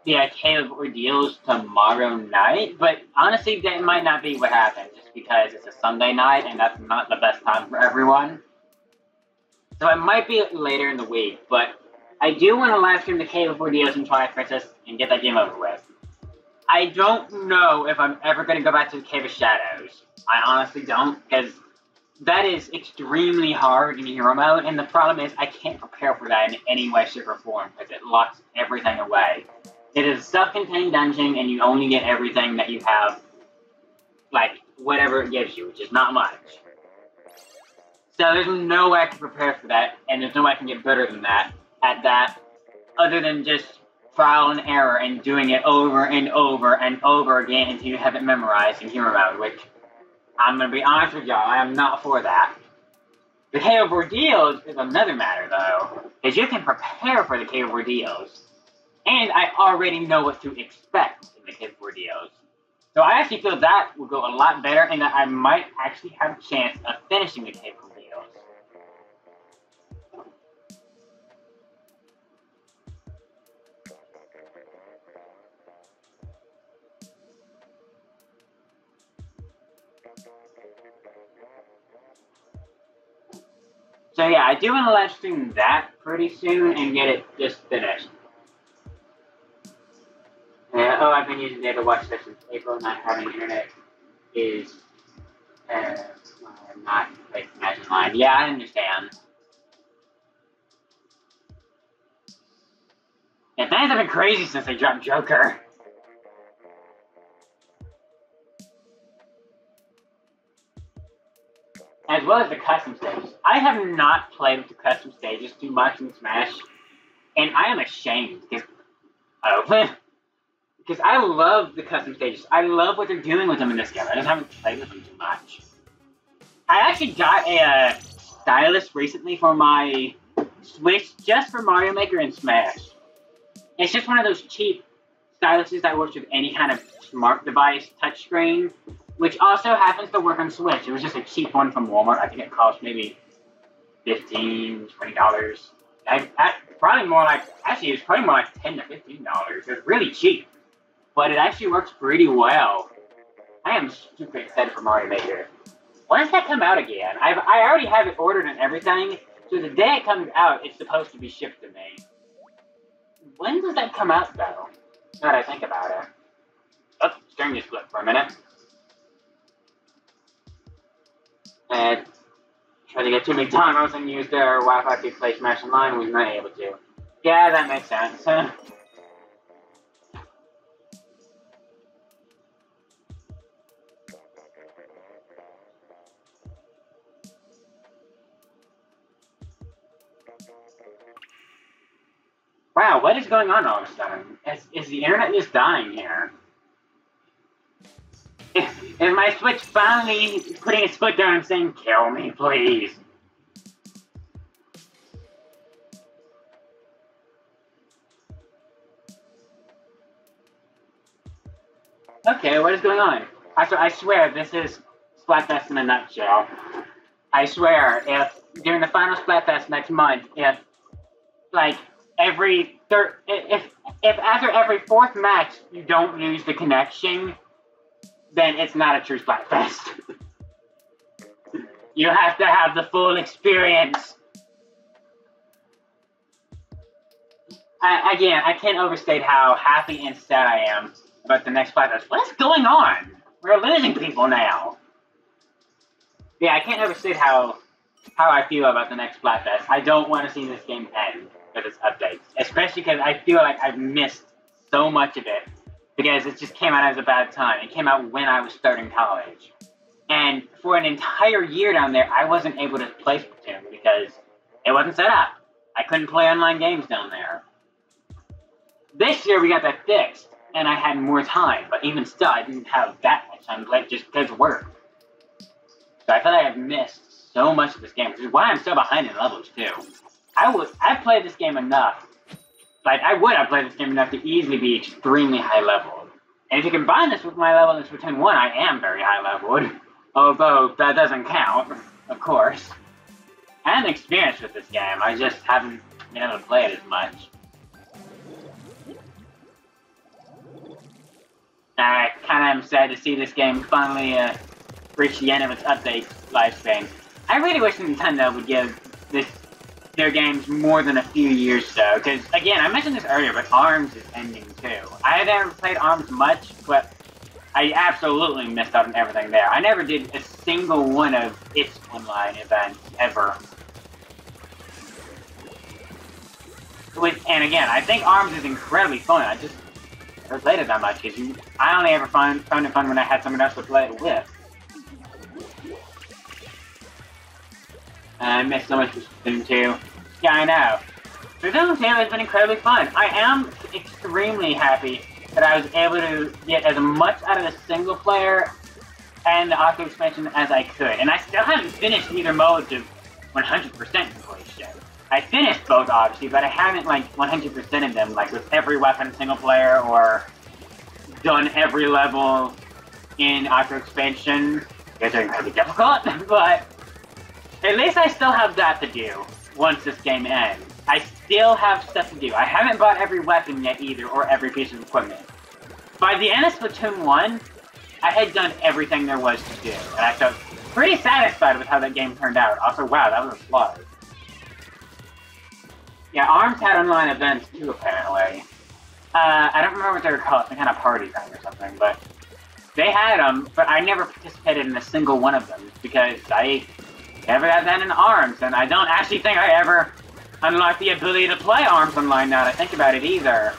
the Cave of Ordeals tomorrow night, but honestly that might not be what happens, just because it's a Sunday night and that's not the best time for everyone. So it might be later in the week, but I do want to live stream the Cave of Ordeals and Twilight Princess and get that game over with. I don't know if I'm ever going to go back to the Cave of Shadows. I honestly don't, because that is extremely hard in hero mode, and the problem is I can't prepare for that in any way, shape, or form, because it locks everything away. It is a self-contained dungeon, and you only get everything that you have, like, whatever it gives you, which is not much. So there's no way I can prepare for that, and there's no way I can get better than that, at that, other than just trial and error and doing it over and over and over again until you have it memorized in hero mode, which, I'm going to be honest with y'all, I am not for that. The Cave of Ordeals is another matter, though, because you can prepare for the Cave of Ordeals, and I already know what to expect in the Cave of Ordeals. So I actually feel that will go a lot better, and that I might actually have a chance of finishing the Cave of Ordeals. So yeah, I do want to live stream that pretty soon and get it just finished. Oh, I've been using data to watch this since April. Not having internet is not like Imagine Line. Yeah, I understand. And things have been crazy since they dropped Joker. As well as the custom stages. I have not played with the custom stages too much in Smash, and I am ashamed because I love the custom stages. I love what they're doing with them in this game. I just haven't played with them too much. I actually got a stylus recently for my Switch just for Mario Maker and Smash. It's just one of those cheap styluses that works with any kind of smart device touchscreen, which also happens to work on Switch. It was just a cheap one from Walmart. I think it cost maybe $15, $20. Probably more like, actually, it was probably more like $10 to $15. It was really cheap, but it actually works pretty well. I am super excited for Mario Maker. When does that come out again? I already have it ordered and everything, so the day it comes out, it's supposed to be shipped to me. When does that come out, though? Now that I think about it. Oh, screen just flipped for a minute. And tried to get to McDonald's and use their Wi-Fi to play Smash Online, we were not able to. Yeah, that makes sense. Wow, what is going on all of a sudden? Is the internet just dying here? Is my Switch finally putting its foot down and saying, kill me, please? Okay, what is going on? I swear, this is Splatfest in a nutshell. I swear, if during the final Splatfest next month, if, like, if after every fourth match you don't lose the connection, then it's not a true Splatfest. You have to have the full experience. Again, I can't overstate how happy and sad I am about the next Splatfest. What is going on? We're losing people now. Yeah, I can't overstate how I feel about the next Splatfest. I don't want to see this game end with its updates, especially because I feel like I've missed so much of it because it just came out as a bad time. It came out when I was starting college. And for an entire year down there, I wasn't able to play Splatoon because it wasn't set up. I couldn't play online games down there. This year we got that fixed, and I had more time, but even still, I didn't have that much time to play just because of work. So I feel like I've missed so much of this game, which is why I'm so behind in levels, too. I've played this game enough. Like, I would have played this game enough to easily be extremely high leveled. And if you combine this with my level in Splatoon 1, I am very high leveled. Although, that doesn't count, of course. I am experienced with this game, I just haven't been able to play it as much. I kinda am sad to see this game finally reach the end of its update lifespan. I really wish Nintendo would give this their games more than a few years though, because again, I mentioned this earlier, but ARMS is ending too. I have never played ARMS much, but I absolutely missed out on everything there. I never did a single one of its online events ever. And again, I think ARMS is incredibly fun. I just never played it that much because I only ever found it fun when I had someone else to play it with. I missed so much Splatoon 2. Yeah, I know. Splatoon 2 has been incredibly fun. I am extremely happy that I was able to get as much out of the single player and the Octo expansion as I could. And I still haven't finished either mode to 100% completion. I finished both, obviously, but I haven't, like, 100%ed them, like, with every weapon single player or done every level in Octo expansion. It's incredibly difficult, but at least I still have that to do once this game ends. I still have stuff to do. I haven't bought every weapon yet either, or every piece of equipment. By the end of Splatoon 1, I had done everything there was to do, and I felt pretty satisfied with how that game turned out. Also, wow, that was a slaughter. Yeah, ARMS had online events too, apparently. I don't remember what they were called, some kind of party thing or something, but they had them, but I never participated in a single one of them, because I never got that in ARMS, and I don't actually think I ever unlocked the ability to play ARMS online now that I think about it either.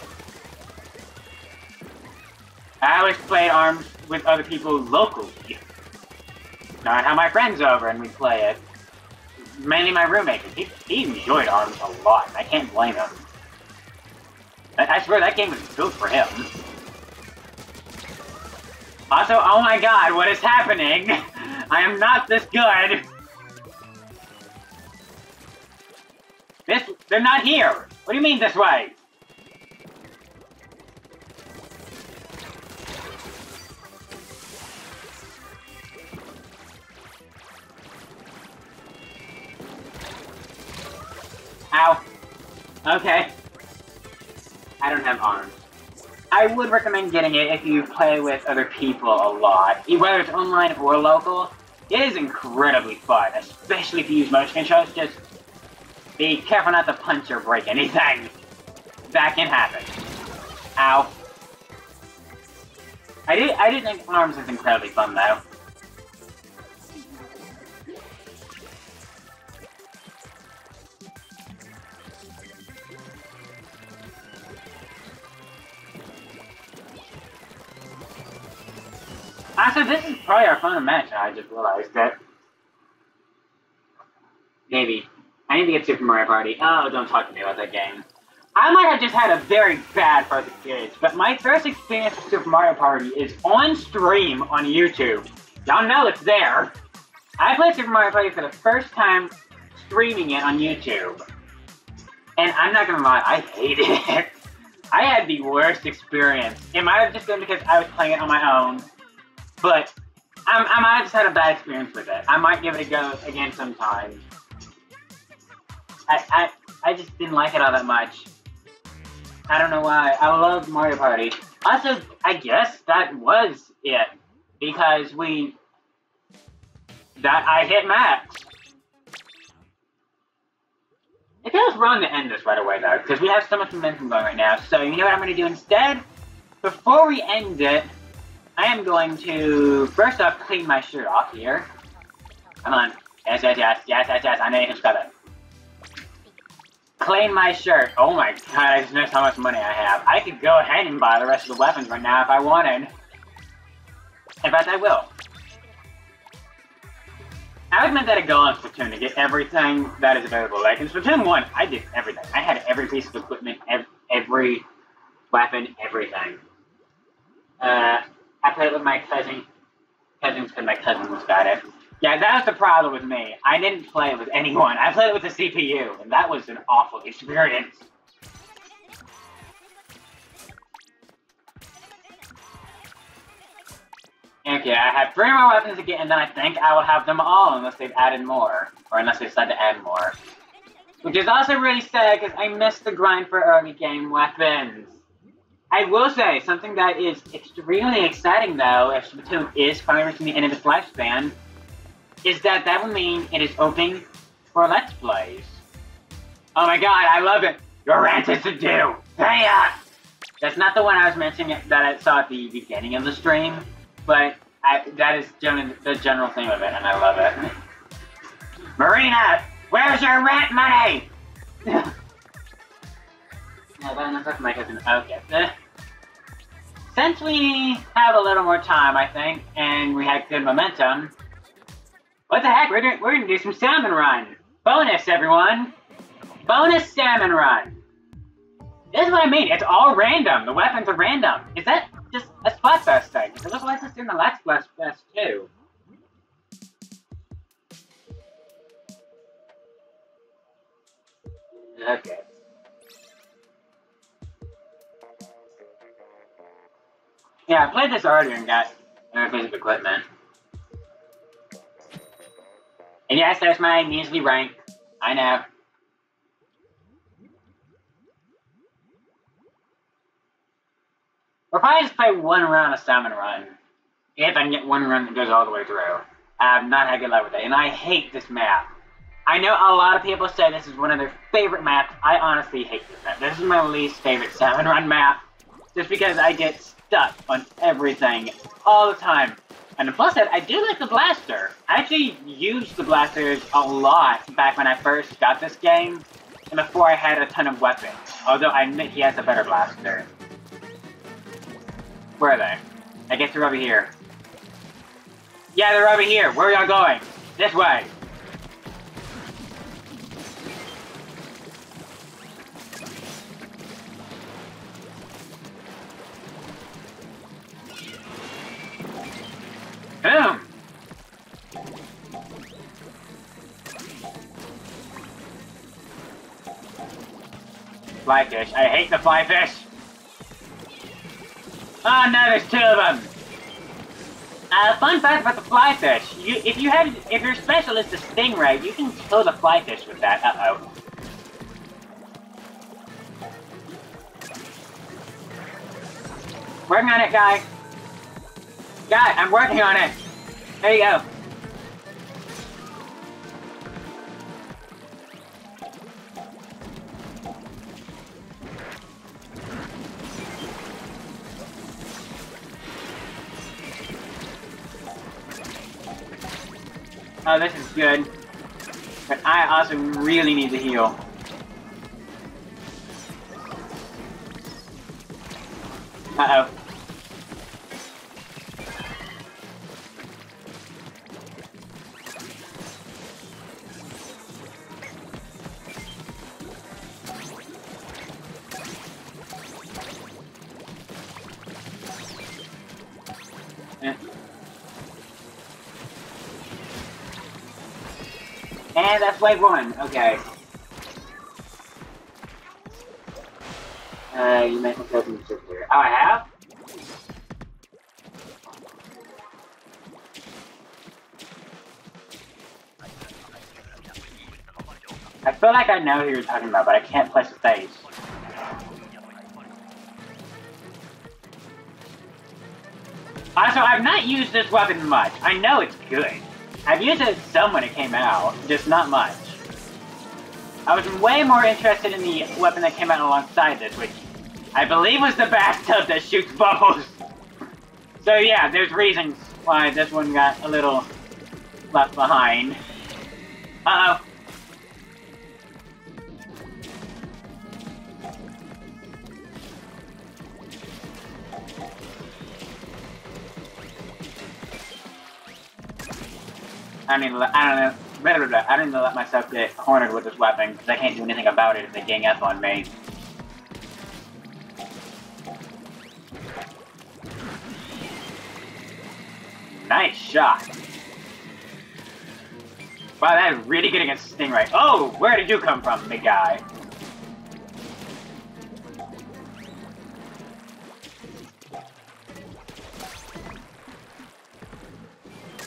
I always played ARMS with other people locally. I had my friends over and we'd play it. Mainly my roommate, he enjoyed ARMS a lot, and I can't blame him. I swear that game was built for him. Also, oh my god, what is happening? I am not this good. They're not here! What do you mean this way? Ow. Okay. I don't have arms. I would recommend getting it if you play with other people a lot. Whether it's online or local, it is incredibly fun, especially if you use motion controls. Just be careful not to punch or break anything. That can happen. Ow. I do think ARMS is incredibly fun, though. Also, this is probably our final match, I just realized that. Maybe. I need to get Super Mario Party. Oh, don't talk to me about that game. I might have just had a very bad first experience, but my first experience with Super Mario Party is on stream on YouTube. Y'all know it's there. I played Super Mario Party for the first time streaming it on YouTube. And I'm not gonna lie, I hated it. I had the worst experience. It might have just been because I was playing it on my own, but I might have just had a bad experience with it. I might give it a go again sometime. I just didn't like it all that much. I don't know why. I love Mario Party. Also, I guess that was it. Because I hit max. It feels wrong to end this right away though, because we have so much momentum going right now. So you know what I'm going to do instead? Before we end it, I am going to, first off, clean my shirt off here. Come on. Yes, I know you can spell it. Clean my shirt. Oh my god, I just noticed how much money I have. I could go ahead and buy the rest of the weapons right now if I wanted. In fact, I will. I was meant that to go on Splatoon to get everything that is available. Like in Splatoon 1, I did everything. I had every piece of equipment, every weapon, everything. I played with my cousins because my cousins got it. Yeah, that was the problem with me. I didn't play it with anyone. I played it with the CPU, and that was an awful experience. Okay, I have 3 more weapons to get, and then I think I will have them all unless they've added more. Or unless they decide to add more. Which is also really sad, because I missed the grind for early game weapons. I will say, something that is extremely exciting, though, if Splatoon is finally reaching the end of its lifespan, is that will mean it is open for Let's Plays. Oh my god, I love it! Your rant is to do! Pay up! That's not the one I was mentioning that I saw at the beginning of the stream, but that is the general theme of it, and I love it. Marina! Where's your rent money? Yeah, but enough of my cousin. Okay. Since we have a little more time, I think, and we had good momentum, what the heck? We're gonna do some salmon run. Bonus, everyone! Bonus salmon run. This is what I mean. It's all random. The weapons are random. Is that just a Splatfest thing? It looks like this in the last Splatfest too. Okay. Yeah, I played this earlier and got a piece of equipment. And yes, there's my measly rank. I know. We'll probably just play one round of salmon run. If I can get one run that goes all the way through. I have not had good luck with it, and I hate this map. I know a lot of people say this is one of their favorite maps. I honestly hate this map. This is my least favorite salmon run map. Just because I get stuck on everything all the time. And plus that, I do like the blaster. I actually used the blasters a lot back when I first got this game. And before I had a ton of weapons. Although I admit he has a better blaster. Where are they? I guess they're over here. Yeah, they're over here. Where are y'all going? This way. Boom! Flyfish. I hate the flyfish. Oh no, there's two of them. Fun fact about the flyfish. If your special is the stingray, you can kill the flyfish with that. Uh-oh. Working on it, guy. Guy, I'm working on it. There you go. Oh, this is good. But I also really need to heal. Uh-oh. And that's wave one. Okay. You make me open the here. Oh, I have? I feel like I know who you're talking about, but I can't place his face. Also, I've not used this weapon much. I know it's good. I've used it some when it came out, just not much. I was way more interested in the weapon that came out alongside this, which I believe was the bathtub that shoots bubbles. So yeah, there's reasons why this one got a little left behind. Uh-oh. I don't need to let myself get cornered with this weapon, because I can't do anything about it if they gang up on me. Nice shot. Wow, that is really good against Stingray. Oh, where did you come from, big guy?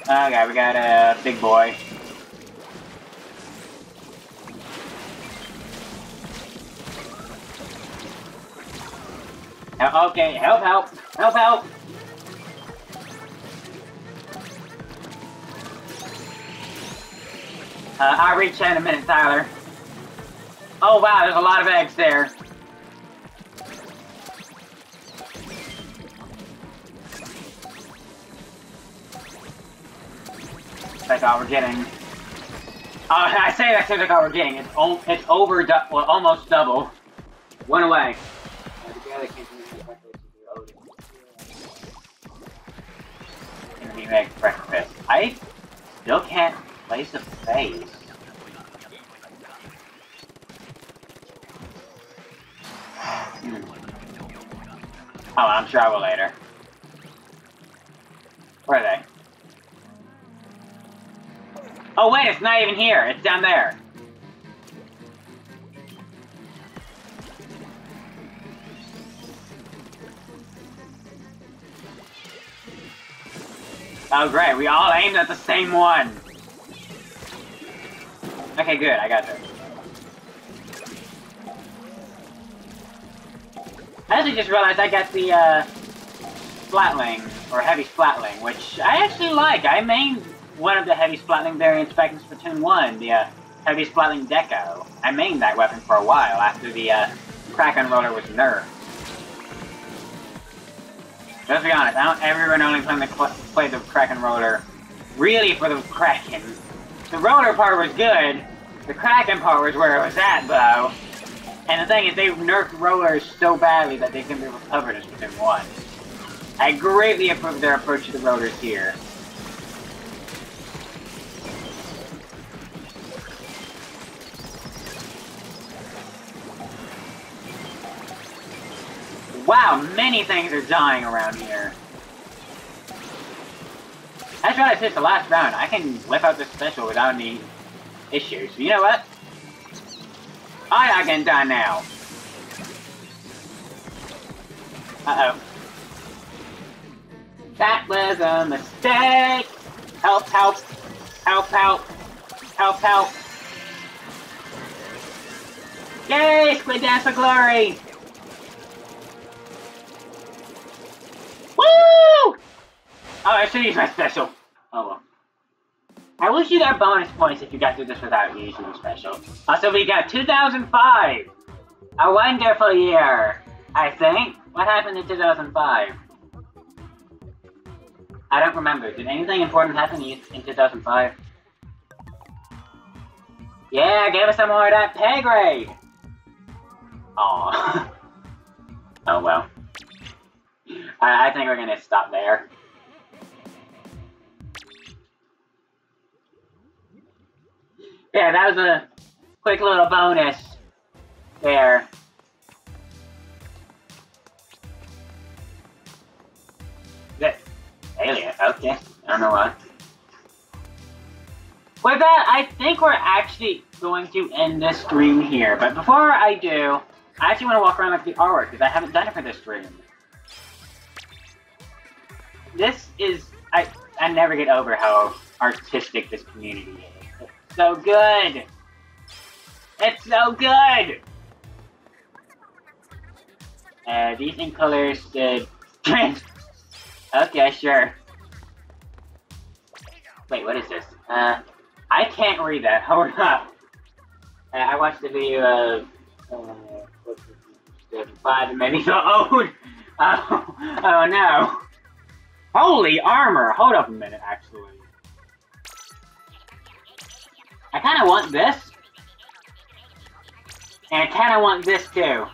Okay, we got a big boy. Okay, help! I'll reach you in a minute, Tyler. Oh wow, there's a lot of eggs there. That's all we're getting. I say that's all we're getting. It's over, well, almost double. One away. Make breakfast. I still can't place a face. Oh, I'm sure I will later. Where are they? Oh wait, it's not even here. It's down there. Oh great, we all aimed at the same one. Okay, good, I got this. I actually just realized I got the Splatling, or Heavy Splatling, which I actually like. I mained one of the Heavy Splatling variants back in Splatoon 1, the Heavy Splatling Deco. I mained that weapon for a while after the Kraken Roller was nerfed. Let's be honest, I don't ever only play the Kraken Roller really for the Kraken. The roller part was good, the Kraken part was where it was at though. And the thing is, they nerfed rollers so badly that they can be recovered in Splatoon 1. I greatly approve their approach to the rollers here. Wow, many things are dying around here. I just realized it's the last round. I can whip out this special without any issues. You know what? I'm not getting done now. Uh-oh. That was a mistake! Help, help! Help, help! Help, help! Yay! Squid Dance for Glory! Woo! Oh, I should use my special. Oh well. I wish you got bonus points if you got through this without using the special. Also, we got 2005! A wonderful year, I think. What happened in 2005? I don't remember. Did anything important happen in 2005? Yeah, give us some more of that pay grade! Aww. Oh well. I think we're gonna stop there. Yeah, that was a quick little bonus there. Alien, okay. I don't know why. With that, I think we're actually going to end this stream here. But before I do, I actually want to walk around with the artwork because I haven't done it for this stream. This is... I never get over how artistic this community is. It's so good! It's so good! These ink colors did... Okay, sure. Wait, what is this? I can't read that. Hold up. I watched the video of 5 and maybe so old. Oh no. Holy armor! Hold up a minute, actually. I kinda want this. And I kinda want this too.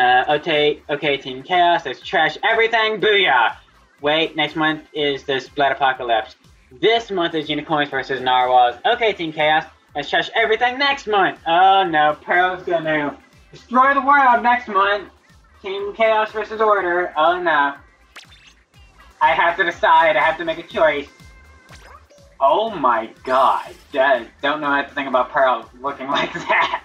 Okay, Team Chaos, let's trash everything, booyah! Wait, next month is the Splat Apocalypse. This month is Unicorns versus Narwhals. Okay, Team Chaos, let's trash everything next month! Oh no, Pearl's gonna destroy the world next month! Team Chaos versus Order, oh no. I have to decide, I have to make a choice. Oh my god, don't know what to think about Pearl looking like that.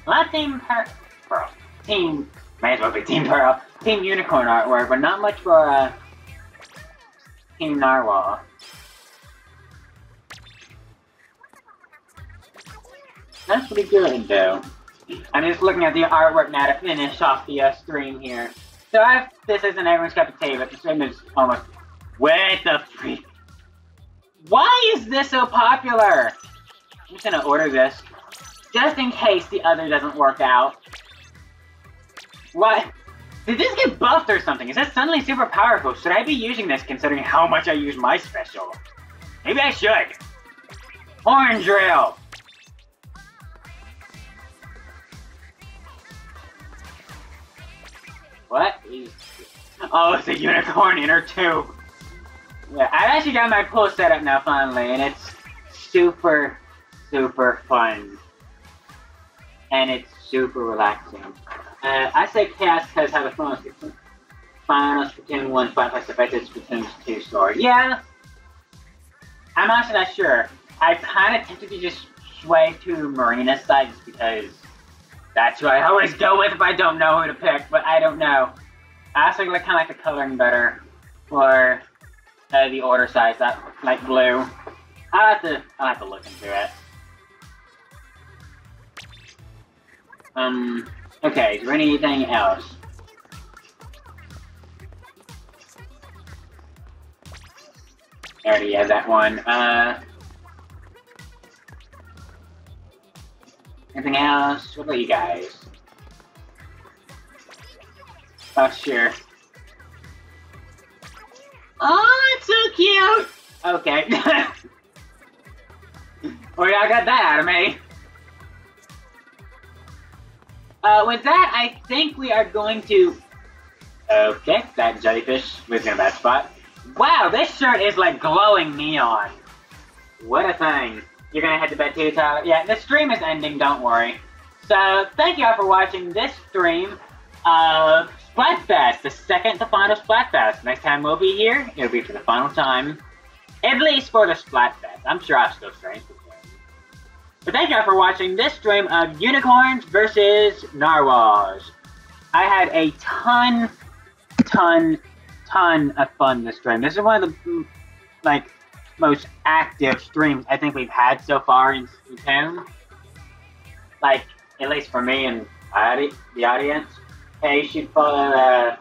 Not Team Pearl. Team... May as well be Team Pearl. Team Unicorn artwork, but not much for, Team Narwhal. That's pretty good, though. I'm just looking at the artwork now to finish off the, stream here. So this isn't everyone's cup of tea, but the stream is almost... What the freak? Why is this so popular? I'm just gonna order this. Just in case the other doesn't work out. What? Did this get buffed or something? Is this suddenly super powerful? Should I be using this considering how much I use my special? Maybe I should. Orange Rail! What? Oh, it's a unicorn inner too. Yeah, I've actually got my pool set up now finally, and it's super, super fun. And it's super relaxing. I say Chaos has had a Splatoon 1 Splatfest affected Splatoon 2 story. Yeah, I'm honestly not sure. I kind of tempted to just sway to Marina's side just because that's who I always go with if I don't know who to pick, but I don't know. I also kind of like the coloring better for the order size, that like blue. I'll have to look into it. Okay, is there anything else? I already have that one. Anything else? What about you guys? Oh, sure. Oh, it's so cute! Okay. Well, y'all got that out of me. With that, I think we are going to... Okay, that jellyfish was in a bad spot. Wow, this shirt is like glowing neon. What a thing. You're gonna head to bed too, Tyler? Yeah, the stream is ending, don't worry. So, thank you all for watching this stream of Splatfest, the second to final Splatfest. Next time we'll be here, it'll be for the final time. At least for the Splatfest. I'm sure I'll still stream. But thank you all for watching this stream of Unicorns versus Narwals. I had a ton of fun this stream. This is one of the, like, most active streams I think we've had so far in Splatoon. Like, at least for me and the audience. Hey, you should follow,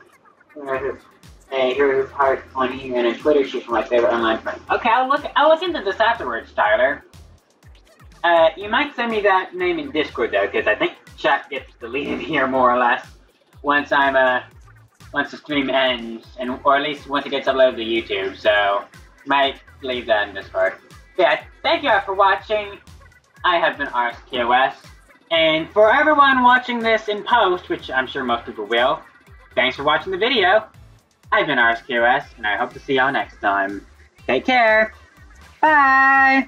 Hero's Heart on here and on Twitter. She's my favorite online friend. Okay, I'll look into this afterwards, Tyler. You might send me that name in Discord though, because I think chat gets deleted here more or less once once the stream ends, or at least once it gets uploaded to YouTube. So might leave that in Discord. Yeah, thank you all for watching. I have been RSKOS, and for everyone watching this in post, which I'm sure most people will, thanks for watching the video. I've been RSKOS, and I hope to see y'all next time. Take care. Bye.